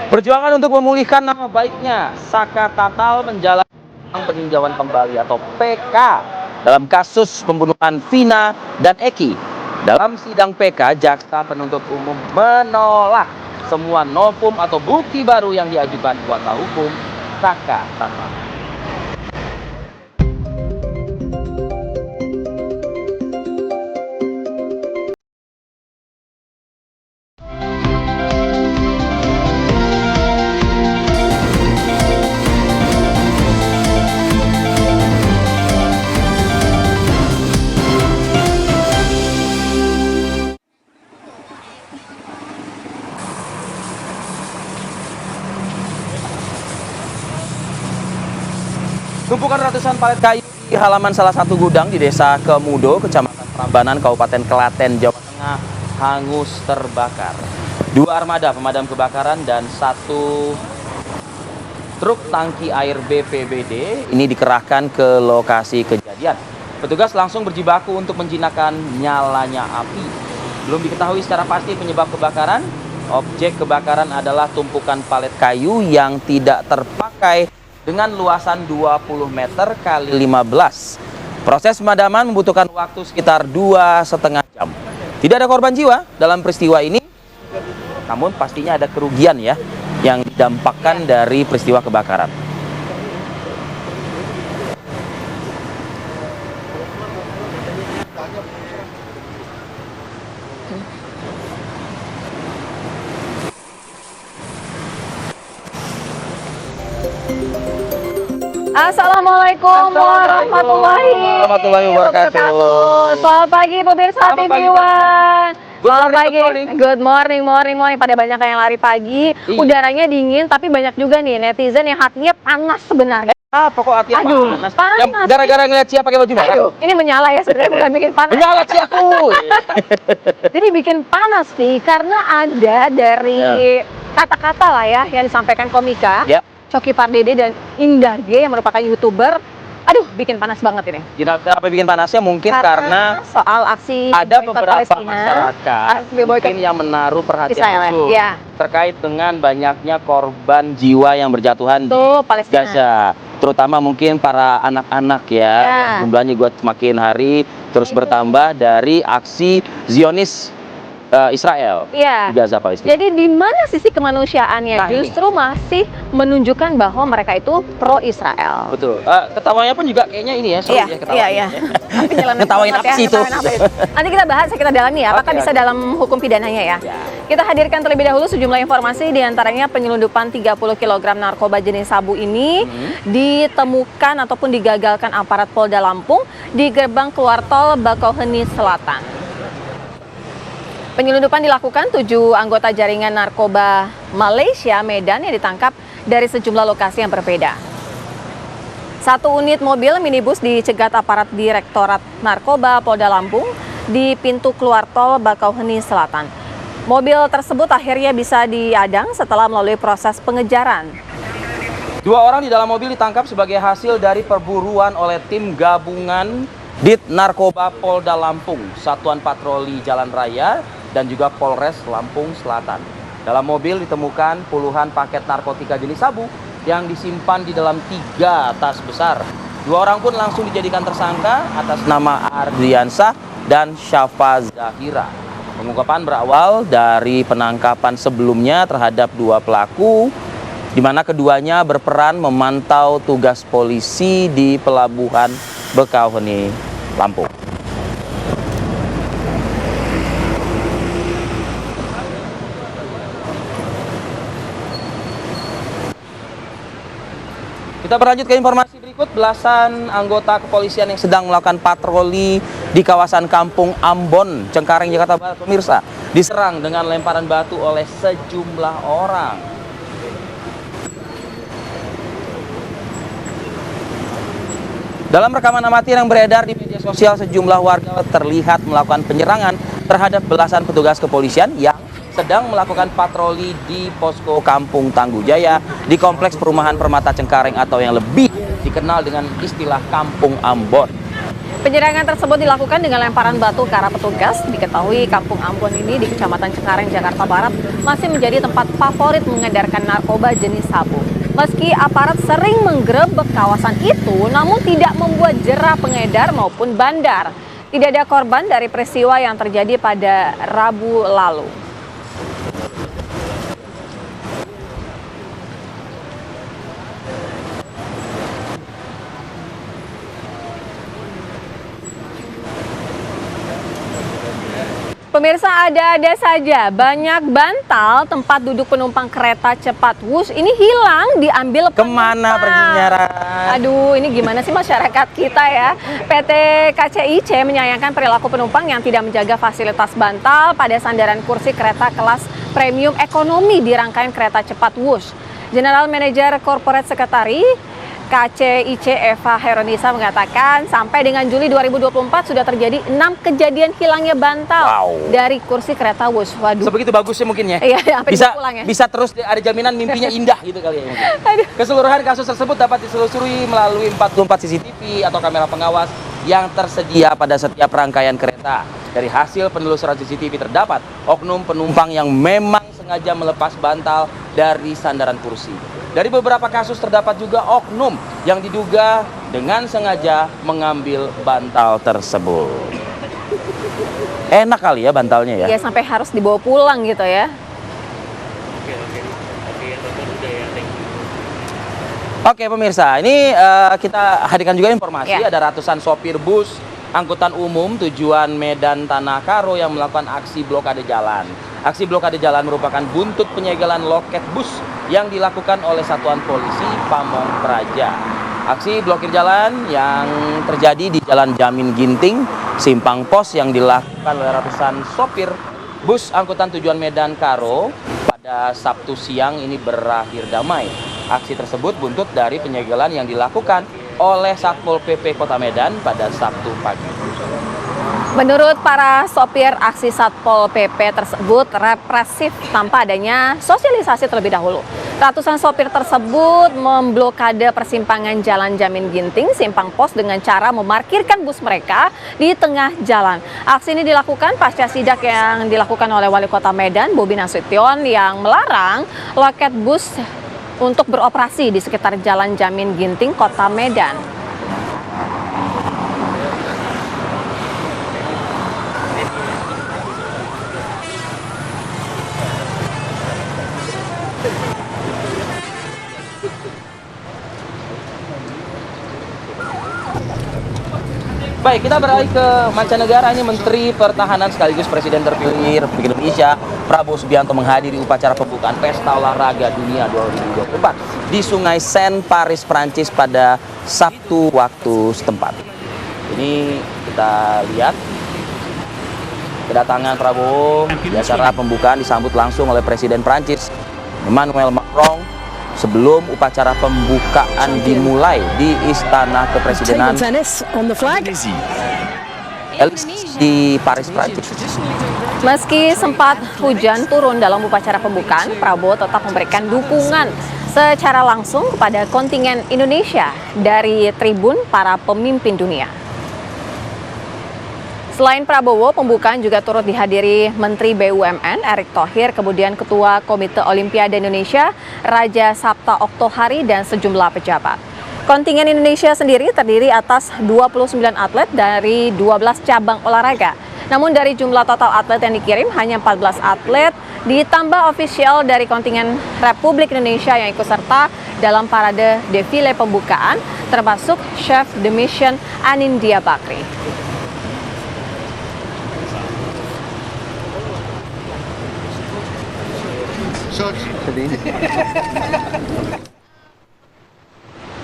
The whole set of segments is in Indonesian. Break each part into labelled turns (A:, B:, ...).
A: Perjuangan untuk memulihkan nama baiknya, Saka Tatal menjalani peninjauan kembali atau PK dalam kasus pembunuhan Vina dan Eki. Dalam sidang PK, jaksa penuntut umum menolak semua novum atau bukti baru yang diajukan kuasa hukum Saka Tatal. Tumpukan ratusan palet kayu di halaman salah satu gudang di Desa Kemudo, Kecamatan Prambanan, Kabupaten Klaten, Jawa Tengah, hangus terbakar. 2 armada pemadam kebakaran dan 1 truk tangki air BPBD ini dikerahkan ke lokasi kejadian. Petugas langsung berjibaku untuk menjinakkan nyalanya api. Belum diketahui secara pasti penyebab kebakaran. Objek kebakaran adalah tumpukan palet kayu yang tidak terpakai dengan luasan 20 meter kali 15. Proses pemadaman membutuhkan waktu sekitar 2,5 jam. Tidak ada korban jiwa dalam peristiwa ini, namun pastinya ada kerugian ya yang didampakkan dari peristiwa kebakaran.
B: Assalamualaikum warahmatullahi wabarakatuh. Selamat pagi pemirsa TV One. Selamat pagi. Good morning. Pada banyak yang lari pagi. Udaranya dingin, tapi banyak juga nih netizen yang hatinya panas sebenarnya.
A: Apa kok hatinya panas? Gara-gara ngeliat Cia pakai baju merah.
B: Ini menyala ya sebenarnya, bukan bikin panas.
A: Menyala Cia aku.
B: Jadi bikin panas nih karena ada dari kata-kata lah ya yang disampaikan komika. Coki Pardede dan Indah G yang merupakan YouTuber. Aduh, bikin panas banget ini.
A: Kenapa bikin panasnya? Mungkin karena
B: soal aksi
A: ada beberapa masyarakat mungkin yang menaruh perhatian khusus terkait dengan banyaknya korban jiwa yang berjatuhan di Gaza. Terutama mungkin para anak-anak ya. Jumlahnya gue semakin hari terus bertambah dari aksi Zionis Israel di Gaza, Palestina.
B: Jadi di mana sisi kemanusiaannya justru masih menunjukkan bahwa mereka itu pro Israel.
A: Betul. Ketawanya pun juga kayaknya ini ya, seru ya ketawanya.
B: Iya.
A: Ketawain apa sih itu?
B: Nanti kita bahas, kita dalami ya, apakah bisa dalam hukum pidananya ya. Kita hadirkan terlebih dahulu sejumlah informasi, diantaranya penyelundupan 30 kg narkoba jenis sabu ini ditemukan ataupun digagalkan aparat Polda Lampung di gerbang keluar tol Bakauheni Selatan. Penyelundupan dilakukan 7 anggota jaringan narkoba Malaysia Medan yang ditangkap dari sejumlah lokasi yang berbeda. 1 unit mobil minibus dicegat aparat Direktorat Narkoba Polda Lampung di pintu keluar tol Bakauheni Selatan. Mobil tersebut akhirnya bisa diadang setelah melalui proses pengejaran.
A: 2 orang di dalam mobil ditangkap sebagai hasil dari perburuan oleh tim gabungan Dit Narkoba Polda Lampung, Satuan Patroli Jalan Raya, dan juga Polres Lampung Selatan. Dalam mobil ditemukan puluhan paket narkotika jenis sabu yang disimpan di dalam 3 tas besar. 2 orang pun langsung dijadikan tersangka atas nama Ardiansah dan Syafa Zahira. Pengungkapan berawal dari penangkapan sebelumnya terhadap 2 pelaku, di mana keduanya berperan memantau tugas polisi di Pelabuhan Bakauheni, Lampung. Kita berlanjut ke informasi berikut. Belasan anggota kepolisian yang sedang melakukan patroli di kawasan Kampung Ambon, Cengkareng, Jakarta Barat, pemirsa, diserang dengan lemparan batu oleh sejumlah orang. Dalam rekaman amatir yang beredar di media sosial, sejumlah warga terlihat melakukan penyerangan terhadap belasan petugas kepolisian yang sedang melakukan patroli di posko Kampung Tangguh Jaya di Kompleks Perumahan Permata Cengkareng atau yang lebih dikenal dengan istilah Kampung Ambon.
B: Penyerangan tersebut dilakukan dengan lemparan batu ke arah petugas. Diketahui Kampung Ambon ini di Kecamatan Cengkareng, Jakarta Barat masih menjadi tempat favorit mengedarkan narkoba jenis sabu. Meski aparat sering menggerebek kawasan itu, namun tidak membuat jera pengedar maupun bandar. Tidak ada korban dari peristiwa yang terjadi pada Rabu lalu. Pemirsa, ada-ada saja banyak bantal tempat duduk penumpang kereta cepat Wush ini hilang diambil penumpang.
A: Kemana perginya, Ra?
B: Aduh, ini gimana sih masyarakat kita ya? PT KCIC menyayangkan perilaku penumpang yang tidak menjaga fasilitas bantal pada sandaran kursi kereta kelas premium ekonomi di rangkaian kereta cepat Wush. General Manager Corporate Secretary KCIC Eva Heronisa mengatakan sampai dengan Juli 2024 sudah terjadi 6 kejadian hilangnya bantal dari kursi kereta Wush. Waduh.
A: Sebegitu bagusnya mungkin ya.
B: Iya,
A: bisa terus ada jaminan mimpinya indah gitu kali ya. Keseluruhan kasus tersebut dapat ditelusuri melalui 44 CCTV atau kamera pengawas yang tersedia pada setiap rangkaian kereta. Dari hasil penelusuran CCTV terdapat oknum penumpang yang memang sengaja melepas bantal dari sandaran kursi. Dari beberapa kasus terdapat juga oknum yang diduga dengan sengaja mengambil bantal tersebut. Enak kali ya bantalnya ya?
B: Ya sampai harus dibawa pulang gitu ya.
A: Oke pemirsa, ini kita hadirkan juga informasi ada ratusan sopir bus angkutan umum tujuan Medan Tanah Karo yang melakukan aksi blokade jalan. Aksi blokade jalan merupakan buntut penyegelan loket bus yang dilakukan oleh Satuan Polisi Pamong Praja. Aksi blokir jalan yang terjadi di Jalan Jamin Ginting, Simpang Pos yang dilakukan oleh ratusan sopir bus angkutan tujuan Medan Karo pada Sabtu siang ini berakhir damai. Aksi tersebut buntut dari penyegelan yang dilakukan oleh Satpol PP Kota Medan pada Sabtu pagi.
B: Menurut para sopir, aksi Satpol PP tersebut represif tanpa adanya sosialisasi terlebih dahulu. Ratusan sopir tersebut memblokade persimpangan Jalan Jamin Ginting, Simpang Pos dengan cara memarkirkan bus mereka di tengah jalan. Aksi ini dilakukan pasca sidak yang dilakukan oleh Wali Kota Medan, Bobi Nasution, yang melarang loket bus untuk beroperasi di sekitar Jalan Jamin Ginting, Kota Medan.
A: Baik, kita beralih ke mancanegara. Ini Menteri Pertahanan sekaligus Presiden terpilih Republik Indonesia Prabowo Subianto menghadiri upacara pembukaan Pesta Olahraga Dunia 2024 di Sungai Seine, Paris, Prancis pada Sabtu waktu setempat. Ini kita lihat kedatangan Prabowo di acara pembukaan disambut langsung oleh Presiden Prancis Emmanuel Macron sebelum upacara pembukaan dimulai di Istana Kepresidenan Élysée di Paris, Prancis.
B: Meski sempat hujan turun dalam upacara pembukaan, Prabowo tetap memberikan dukungan secara langsung kepada kontingen Indonesia dari tribun para pemimpin dunia. Selain Prabowo, pembukaan juga turut dihadiri Menteri BUMN Erick Thohir, kemudian Ketua Komite Olimpiade Indonesia Raja Sabta Oktohari dan sejumlah pejabat. Kontingen Indonesia sendiri terdiri atas 29 atlet dari 12 cabang olahraga. Namun dari jumlah total atlet yang dikirim hanya 14 atlet, ditambah ofisial dari kontingen Republik Indonesia yang ikut serta dalam parade defile pembukaan, termasuk Chef de Mission Anindya Bakri.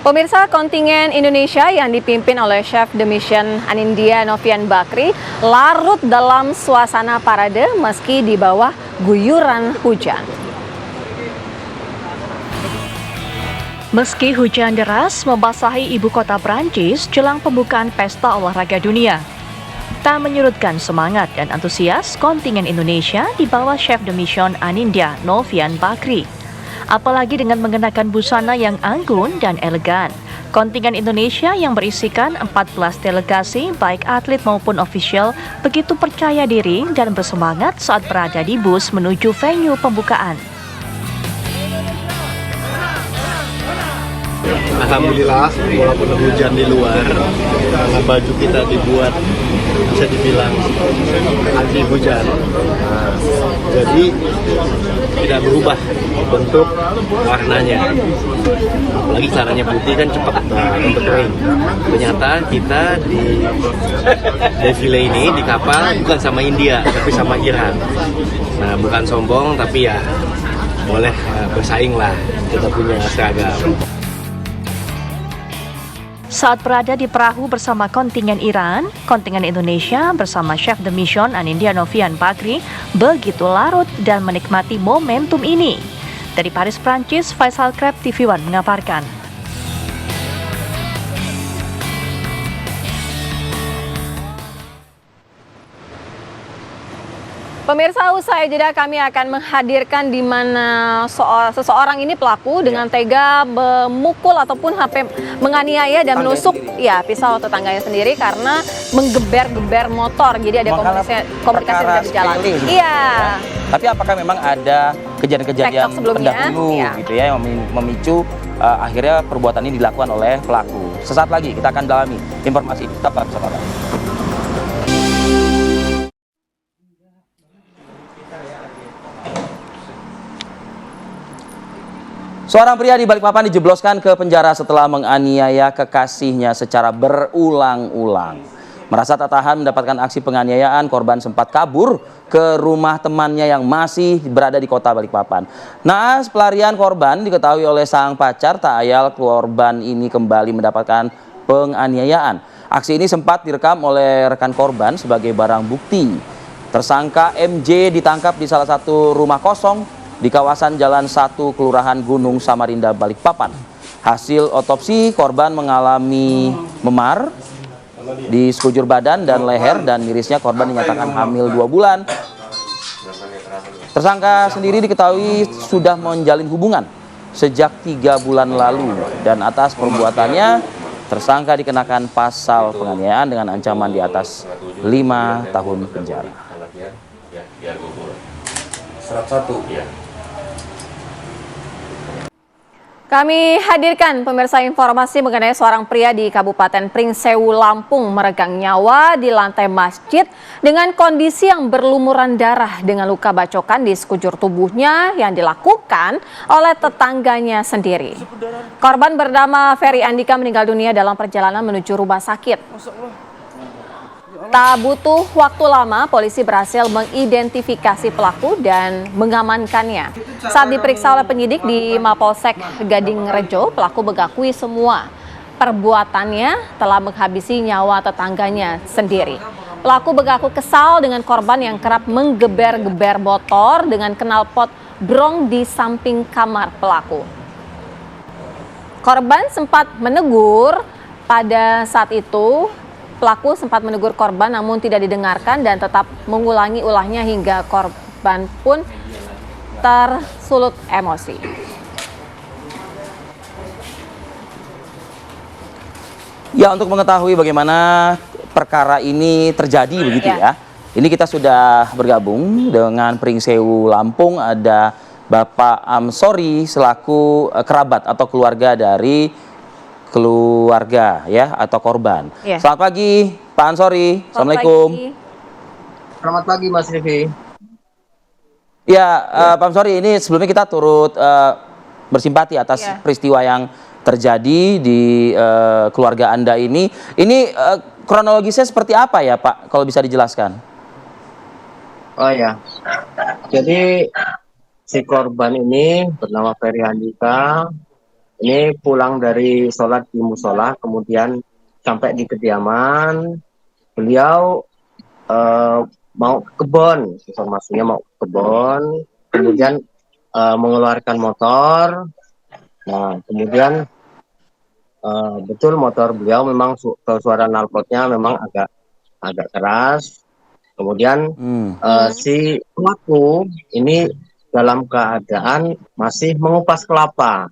B: Pemirsa, kontingen Indonesia yang dipimpin oleh Chef de Mission Anindya Novian Bakri larut dalam suasana parade meski di bawah guyuran hujan.
C: Meski hujan deras membasahi ibu kota Prancis jelang pembukaan Pesta Olahraga Dunia, tak menyurutkan semangat dan antusias kontingen Indonesia di bawah Chef de Mission Anindya Novian Bakri. Apalagi dengan mengenakan busana yang anggun dan elegan, Kontingen Indonesia yang berisikan 14 delegasi, baik atlet maupun ofisial, begitu percaya diri dan bersemangat saat berada di bus menuju venue pembukaan.
D: Alhamdulillah, walaupun hujan di luar, karena baju kita dibuat bisa dibilang anti hujan. Nah, jadi tidak berubah bentuk warnanya. Apalagi caranya putih kan cepat untuk kering. Ternyata kita di defile ini di kapal bukan sama India, tapi sama Iran. Nah, bukan sombong, tapi ya boleh bersaing lah, kita punya seragam.
C: Saat berada di perahu bersama kontingen Iran, kontingen Indonesia bersama Chef de Mission Anindya Novian Bakri begitu larut dan menikmati momentum ini. Dari Paris, Prancis, Faisal Kreb, TV One mengabarkan.
B: Pemirsa, usai jeda kami akan menghadirkan di mana seseorang ini pelaku dengan tega memukul ataupun menganiaya dan menusuk pisau tetangganya sendiri karena menggeber-geber motor. Jadi ada komunikasi yang tidak berjalan. Iya.
A: Tapi apakah memang ada kejadian-kejadian pendahulu gitu ya yang memicu akhirnya perbuatan ini dilakukan oleh pelaku? Sesaat lagi kita akan dalami informasi ini. Tetap bersama kami. Seorang pria di Balikpapan dijebloskan ke penjara setelah menganiaya kekasihnya secara berulang-ulang. Merasa tak tahan mendapatkan aksi penganiayaan, korban sempat kabur ke rumah temannya yang masih berada di kota Balikpapan. Naas pelarian korban diketahui oleh sang pacar, tak ayal korban ini kembali mendapatkan penganiayaan. Aksi ini sempat direkam oleh rekan korban sebagai barang bukti. Tersangka MJ ditangkap di salah satu rumah kosong di kawasan Jalan 1 Kelurahan Gunung Samarinda, Balikpapan. Hasil otopsi, korban mengalami memar di sekujur badan dan leher, dan mirisnya korban dinyatakan hamil 2 bulan. Tersangka sendiri diketahui sudah menjalin hubungan sejak 3 bulan lalu, dan atas perbuatannya tersangka dikenakan pasal penganiayaan dengan ancaman di atas 5 tahun penjara.
B: Kami hadirkan pemirsa informasi mengenai seorang pria di Kabupaten Pringsewu, Lampung meregang nyawa di lantai masjid dengan kondisi yang berlumuran darah dengan luka bacokan di sekujur tubuhnya yang dilakukan oleh tetangganya sendiri. Korban bernama Ferry Andika meninggal dunia dalam perjalanan menuju rumah sakit. Tak butuh waktu lama, polisi berhasil mengidentifikasi pelaku dan mengamankannya. Saat diperiksa oleh penyidik di Mapolsek Gading Rejo, pelaku mengakui semua perbuatannya telah menghabisi nyawa tetangganya sendiri. Pelaku mengaku kesal dengan korban yang kerap menggeber-geber motor dengan knalpot brong di samping kamar pelaku. Korban sempat menegur pada saat itu. Pelaku sempat menegur korban namun tidak didengarkan dan tetap mengulangi ulahnya hingga korban pun tersulut emosi.
A: Ya, untuk mengetahui bagaimana perkara ini terjadi begitu ya. Ini kita sudah bergabung dengan Pringsewu Lampung, ada Bapak Amsori selaku kerabat atau keluarga dari keluarga ya atau korban. Selamat pagi Pak Ansori. Assalamualaikum.
E: Selamat pagi Mas Rivi.
A: Ya, Pak Ansori, ini sebelumnya kita turut bersimpati atas peristiwa yang terjadi di keluarga Anda ini. Ini kronologisnya seperti apa ya Pak, kalau bisa dijelaskan?
E: Oh ya, jadi si korban ini bernama Ferry Andika. Ini pulang dari sholat di musola, kemudian sampai di kediaman, beliau mau ke kebun, informasinya mau ke kebun, kemudian mengeluarkan motor. Nah, kemudian betul motor beliau memang suara knalpotnya memang agak keras. Kemudian si pelaku ini dalam keadaan masih mengupas kelapa.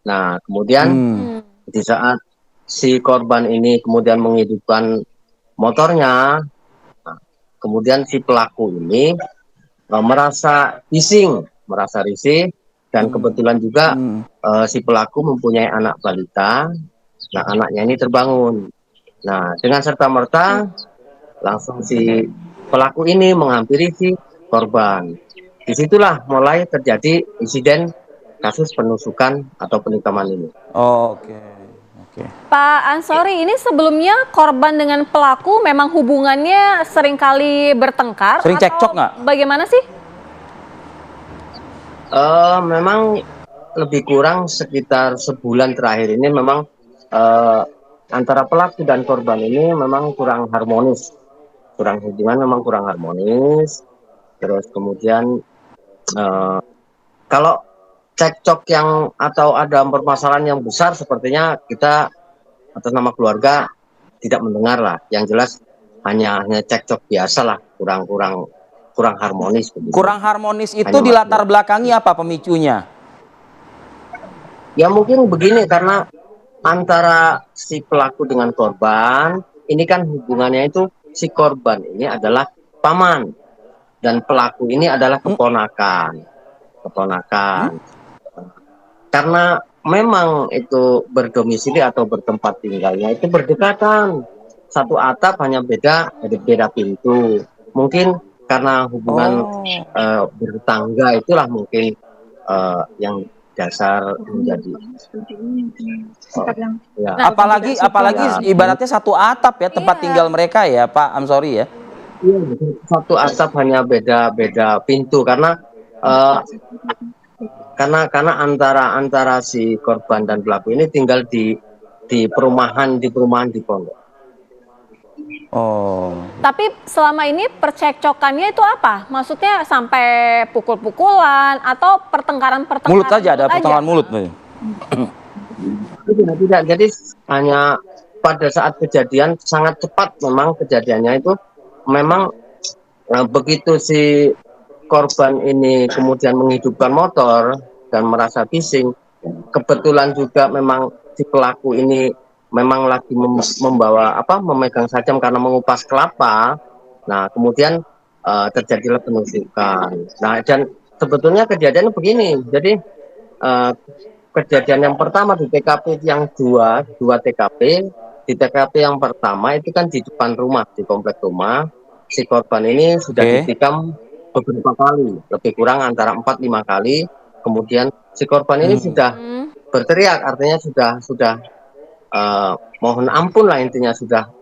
E: Nah, kemudian Di saat si korban ini kemudian menghidupkan motornya, nah, kemudian si pelaku ini merasa bising, merasa risih, dan kebetulan juga si pelaku mempunyai anak balita. Nah, anaknya ini terbangun. Nah, dengan serta-merta langsung si pelaku ini menghampiri si korban. Disitulah mulai terjadi insiden kasus penusukan atau penikaman ini.
A: Oh, oke. Oke.
B: Pak Ansori, ini sebelumnya korban dengan pelaku memang hubungannya seringkali bertengkar
A: Sering
B: atau
A: cekcok nggak?
B: bagaimana sih?
E: Memang lebih kurang sekitar sebulan terakhir ini memang eh, antara pelaku dan korban ini memang kurang harmonis, hubungan memang kurang harmonis. Terus kemudian kalau cekcok yang atau ada permasalahan yang besar, sepertinya kita atas nama keluarga tidak mendengar lah. Yang jelas hanya cekcok biasa lah, kurang harmonis. Begitu.
A: Kurang harmonis itu
E: Hanya
A: di latar belakangi apa pemicunya?
E: Ya mungkin begini, karena antara si pelaku dengan korban ini kan hubungannya itu, si korban ini adalah paman dan pelaku ini adalah keponakan. Karena memang itu berdomisili atau bertempat tinggalnya itu berdekatan, satu atap, hanya beda pintu. Mungkin karena hubungan bertetangga itulah mungkin yang dasar menjadi ya.
B: Nah,
A: Apalagi ibaratnya satu atap ya tempat tinggal mereka ya, Pak Amsori ya.
E: Iya, satu atap hanya beda pintu, karena antara si korban dan pelaku ini tinggal di perumahan di pondok.
A: Oh.
B: Tapi selama ini percekcokannya itu apa? Maksudnya sampai pukul-pukulan atau pertengkaran-pertengkaran
A: Mulut saja, ada
B: aja?
A: pertengahan mulut.
E: Tidak, jadi hanya pada saat kejadian sangat cepat, memang kejadiannya itu memang begitu si korban ini kemudian menghidupkan motor dan merasa bising, kebetulan juga memang si pelaku ini memang lagi memegang sajam karena mengupas kelapa. Nah, kemudian terjadilah penusukan. Nah, dan sebetulnya kejadiannya begini. Jadi kejadian yang pertama di TKP yang dua TKP. Di TKP yang pertama itu kan di depan rumah, di komplek rumah. Si korban ini sudah ditikam beberapa kali, lebih kurang antara 4-5 kali. Kemudian si korban ini sudah berteriak, artinya sudah mohon ampun lah, intinya sudah.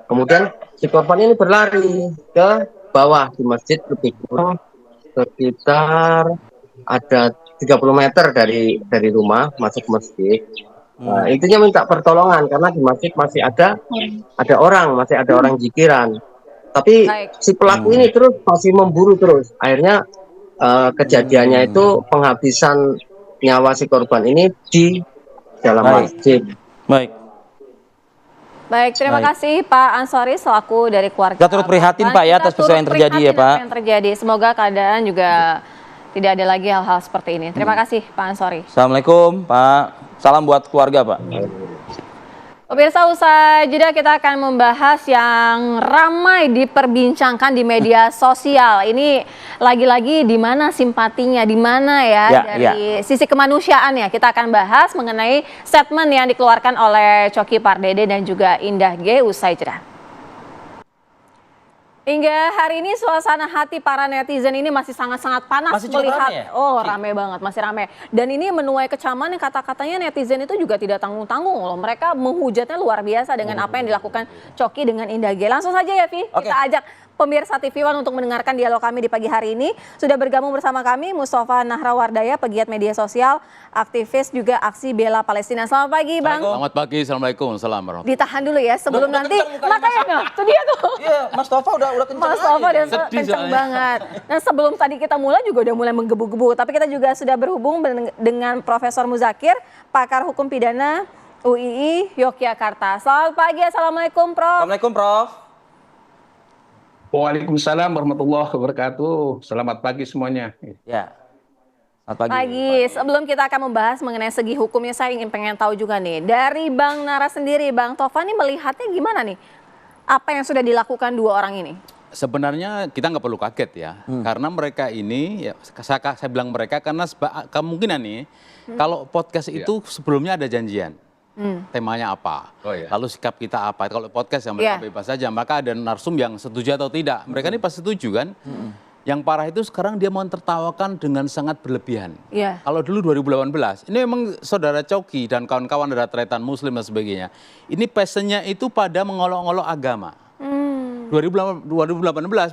E: Kemudian si korban ini berlari ke bawah di masjid, lebih kurang sekitar ada 30 meter dari rumah masuk masjid. Intinya minta pertolongan karena di masjid masih ada orang jikiran. Tapi si pelaku ini terus masih memburu terus. Akhirnya kejadiannya itu penghabisan nyawa si korban ini di dalam masjid.
B: Baik, terima kasih Pak Ansori selaku dari keluarga.
A: Kita turut prihatin Pak ya atas peristiwa yang terjadi ya Pak.
B: Yang terjadi. Semoga keadaan juga tidak ada lagi hal-hal seperti ini. Terima kasih Pak Ansori.
A: Assalamualaikum Pak. Salam buat keluarga Pak.
B: Pemirsa, usai jeda kita akan membahas yang ramai diperbincangkan di media sosial. Ini lagi-lagi di mana simpatinya, di mana dari sisi kemanusiaan ya. Kita akan bahas mengenai statement yang dikeluarkan oleh Coki Pardede dan juga Indah G usai jeda. Hingga hari ini suasana hati para netizen ini masih sangat-sangat panas melihat.
A: Rame ya?
B: Rame banget, masih rame. Dan ini menuai kecaman yang kata-katanya netizen itu juga tidak tanggung-tanggung loh. Mereka menghujatnya luar biasa dengan apa yang dilakukan Coki dengan Indah G. Langsung saja ya Vi, kita ajak pemirsa TV One untuk mendengarkan dialog kami di pagi hari ini. Sudah bergabung bersama kami Mustafa Nahrawardaya, pegiat media sosial, aktivis juga aksi bela Palestina. Selamat pagi Bang.
F: Selamat pagi, Assalamualaikum.
B: Ditahan dulu ya sebelum nanti. Makanya tuh dia tuh.
A: Iya, Mas Tova udah kenceng.
B: Mas Tova udah kenceng banget. Nah sebelum tadi kita mulai juga udah mulai menggebu-gebu. Tapi kita juga sudah berhubung dengan Profesor Muzakir, pakar hukum pidana UII Yogyakarta. Selamat pagi, Assalamualaikum Prof.
A: Assalamualaikum Prof.
G: Waalaikumsalam warahmatullahi wabarakatuh. Selamat pagi semuanya.
A: Ya. Selamat pagi.
B: Pagi, sebelum kita akan membahas mengenai segi hukumnya, saya pengen tahu juga nih, dari Bang Nara sendiri, Bang Tovan ini melihatnya gimana nih? Apa yang sudah dilakukan dua orang ini?
F: Sebenarnya kita nggak perlu kaget ya, karena mereka ini, ya, saya bilang mereka karena kemungkinan nih, kalau podcast itu sebelumnya ada janjian, temanya apa, lalu sikap kita apa. Kalau podcast ya mereka bebas saja, maka ada narsum yang setuju atau tidak. Mereka ini pasti setuju kan. Yang parah itu sekarang dia mau tertawakan dengan sangat berlebihan. Kalau dulu 2018, ini memang saudara Coki dan kawan-kawan dari Tretan Muslim dan sebagainya, ini passionnya itu pada mengolok-olok agama. 2018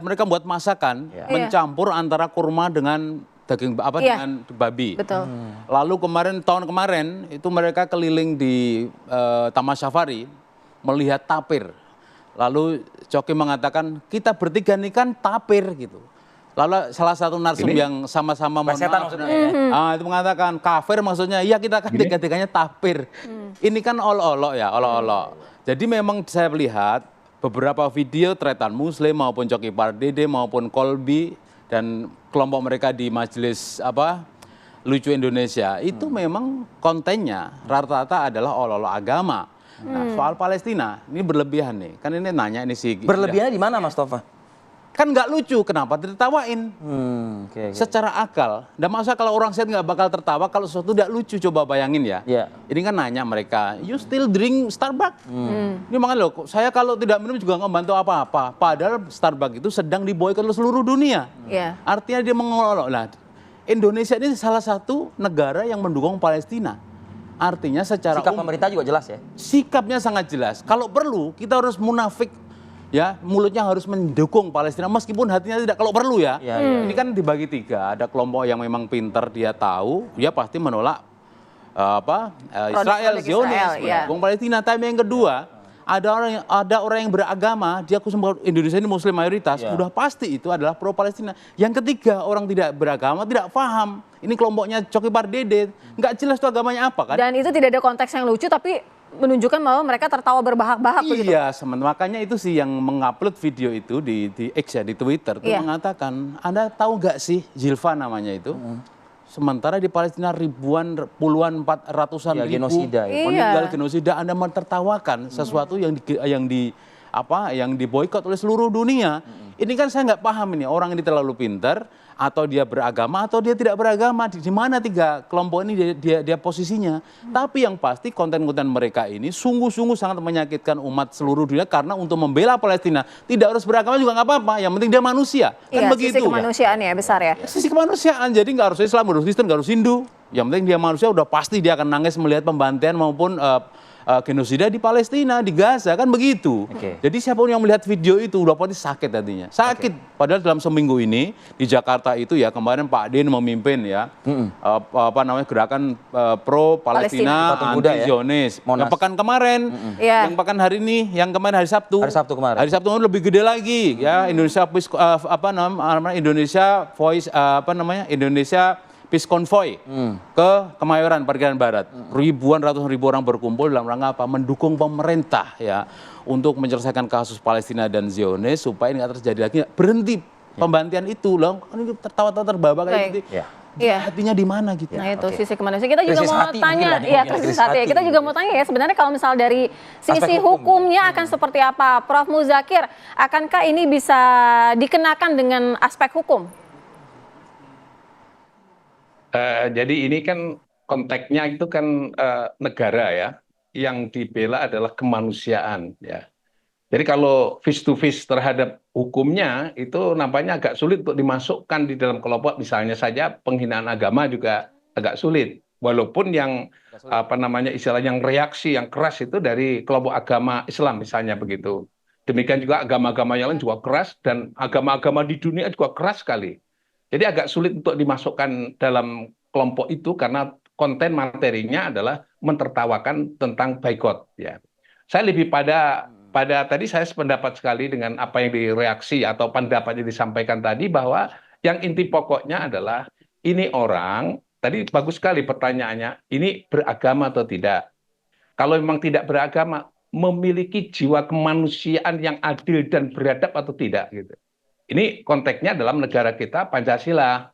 F: mereka buat masakan mencampur antara kurma dengan daging dengan babi.
B: Betul.
F: Lalu tahun kemarin itu mereka keliling di Taman Safari melihat tapir. Lalu Coki mengatakan kita bertiga nih kan tapir gitu. Lalu salah satu narsum yang sama-sama itu mengatakan kafir, maksudnya iya kita kan tiga-tiganya tapir. Ini kan olok-olok ya, olok-olok. Jadi memang saya lihat beberapa video Tretan Muslim maupun Coki Pardede maupun Kolbi dan kelompok mereka di Majelis Lucu Indonesia itu memang kontennya rata-rata adalah olok-olok agama. Nah, soal Palestina ini berlebihan nih. Kan ini nanya ini sih.
A: Berlebihannya di mana Mas Tova?
F: Kan nggak lucu, kenapa ditertawain? Secara akal, dan masa kalau orang sehat nggak bakal tertawa kalau sesuatu tidak lucu, coba bayangin ya. Ini kan nanya mereka, you still drink Starbucks? Ini makanya loh, saya kalau tidak minum juga nggak membantu apa-apa. Padahal Starbucks itu sedang diboikot oleh seluruh dunia. Artinya dia mengolok. Nah, Indonesia ini salah satu negara yang mendukung Palestina. Artinya secara
A: sikap pemerintah juga jelas ya?
F: Sikapnya sangat jelas. Kalau perlu kita harus munafik. Ya, mulutnya harus mendukung Palestina meskipun hatinya tidak, kalau perlu ya. Ini kan dibagi tiga, ada kelompok yang memang pintar, dia tahu, dia pasti menolak Israel, Zionis, mendukung Palestina. Tapi yang kedua, ada orang yang beragama, dia Indonesia ini Muslim mayoritas, sudah pasti itu adalah pro Palestina. Yang ketiga, orang tidak beragama, tidak paham. Ini kelompoknya Coki Pardede, nggak jelas itu agamanya apa kan?
B: Dan itu tidak ada konteks yang lucu, tapi menunjukkan bahwa mereka tertawa berbahak-bahak begitu.
F: Iya, makanya itu sih yang mengupload video itu di X ya, di Twitter tuh mengatakan, Anda tahu nggak sih Zilfa namanya itu? Sementara di Palestina puluhan ratusan ribu
A: genosida,
F: meninggal genosida, Anda mentertawakan sesuatu yang diboikot oleh seluruh dunia. Ini kan saya nggak paham ini, orang ini terlalu pintar atau dia beragama atau dia tidak beragama, di mana tiga kelompok ini dia posisinya. Tapi yang pasti konten-konten mereka ini sungguh-sungguh sangat menyakitkan umat seluruh dunia, karena untuk membela Palestina tidak harus beragama juga nggak apa-apa, yang penting dia manusia. Kan begitu.
B: Sisi kemanusiaan ya besar ya.
F: Sisi kemanusiaan, jadi nggak harus Islam, nggak harus Kristen, nggak harus Hindu. Yang penting dia manusia, udah pasti dia akan nangis melihat pembantaian maupun genosida di Palestina, di Gaza, kan begitu. Jadi siapapun yang melihat video itu udah pasti sakit hatinya. Sakit. Padahal dalam seminggu ini di Jakarta itu ya kemarin Pak Din memimpin ya gerakan pro Palestina, anti Zionis. Yang pekan kemarin, yang pekan hari ini, yang kemarin hari Sabtu. Hari Sabtu kemarin lebih gede lagi ya, Indonesia Peace Convoy ke Kemayoran, Parkiran Barat. Ratusan ribu orang berkumpul dalam rangka apa? Mendukung pemerintah ya untuk menyelesaikan kasus Palestina dan Zionis supaya ini nggak terjadi lagi, berhenti pembantaian itu loh. Kan ini tertawa-tawa terbabak kayak gitu. Hatinya di mana gitu.
B: Nah itu sisi kemanusiaan. Kita juga mau tanya, krisis hati. Kita juga mau tanya ya, sebenarnya kalau misal dari sisi hukumnya akan seperti apa? Prof. Muzakir, akankah ini bisa dikenakan dengan aspek hukum?
G: Jadi ini kan konteksnya itu kan negara ya, yang dibela adalah kemanusiaan ya. Jadi kalau face to face terhadap hukumnya itu nampaknya agak sulit untuk dimasukkan di dalam kelompok, misalnya saja penghinaan agama juga agak sulit. Walaupun yang istilah yang reaksi yang keras itu dari kelompok agama Islam misalnya begitu. Demikian juga agama-agama yang lain juga keras, dan agama-agama di dunia juga keras sekali. Jadi agak sulit untuk dimasukkan dalam kelompok itu karena konten materinya adalah mentertawakan tentang boikot ya. Saya lebih pada tadi saya sependapat sekali dengan apa yang direaksi atau pendapat yang disampaikan tadi, bahwa yang inti pokoknya adalah ini orang, tadi bagus sekali pertanyaannya, ini beragama atau tidak. Kalau memang tidak beragama, memiliki jiwa kemanusiaan yang adil dan beradab atau tidak gitu. Ini konteksnya dalam negara kita Pancasila.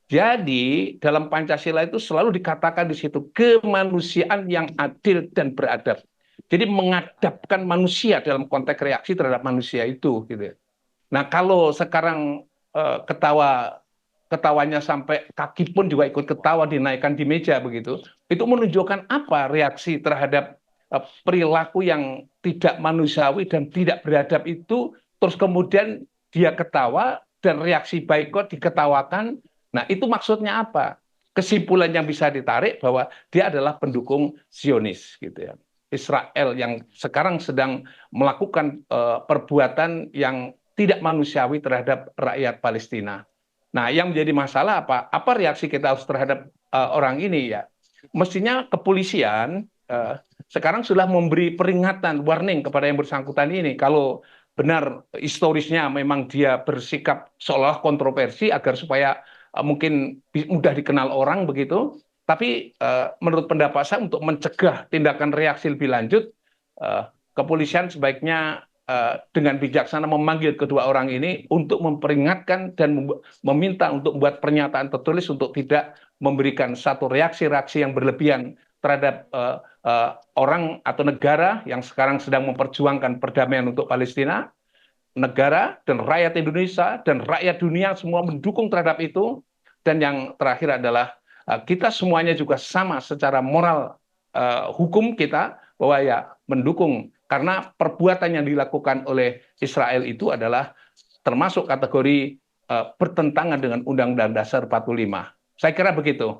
G: Jadi dalam Pancasila itu selalu dikatakan di situ kemanusiaan yang adil dan beradab. Jadi mengadabkan manusia dalam konteks reaksi terhadap manusia itu, gitu ya. Nah, kalau sekarang ketawanya sampai kaki pun juga ikut ketawa dinaikkan di meja begitu, itu menunjukkan apa reaksi terhadap perilaku yang tidak manusiawi dan tidak beradab itu, terus kemudian dia ketawa dan reaksi boikot diketawakan. Nah, itu maksudnya apa? Kesimpulan yang bisa ditarik bahwa dia adalah pendukung Zionis, gitu ya. Israel yang sekarang sedang melakukan perbuatan yang tidak manusiawi terhadap rakyat Palestina. Nah, yang menjadi masalah apa? Apa reaksi kita harus terhadap orang ini ya? Mestinya kepolisian sekarang sudah memberi peringatan, warning kepada yang bersangkutan ini. Kalau benar historisnya memang dia bersikap seolah kontroversi agar supaya mungkin mudah dikenal orang begitu. Tapi menurut pendapat saya untuk mencegah tindakan reaksi lebih lanjut, kepolisian sebaiknya dengan bijaksana memanggil kedua orang ini untuk memperingatkan dan meminta untuk membuat pernyataan tertulis untuk tidak memberikan satu reaksi-reaksi yang berlebihan terhadap orang atau negara yang sekarang sedang memperjuangkan perdamaian untuk Palestina. Negara dan rakyat Indonesia dan rakyat dunia semua mendukung terhadap itu. Dan yang terakhir adalah kita semuanya juga sama secara moral hukum kita bahwa ya mendukung, karena perbuatan yang dilakukan oleh Israel itu adalah termasuk kategori bertentangan dengan Undang-Undang Dasar 45. Saya kira begitu.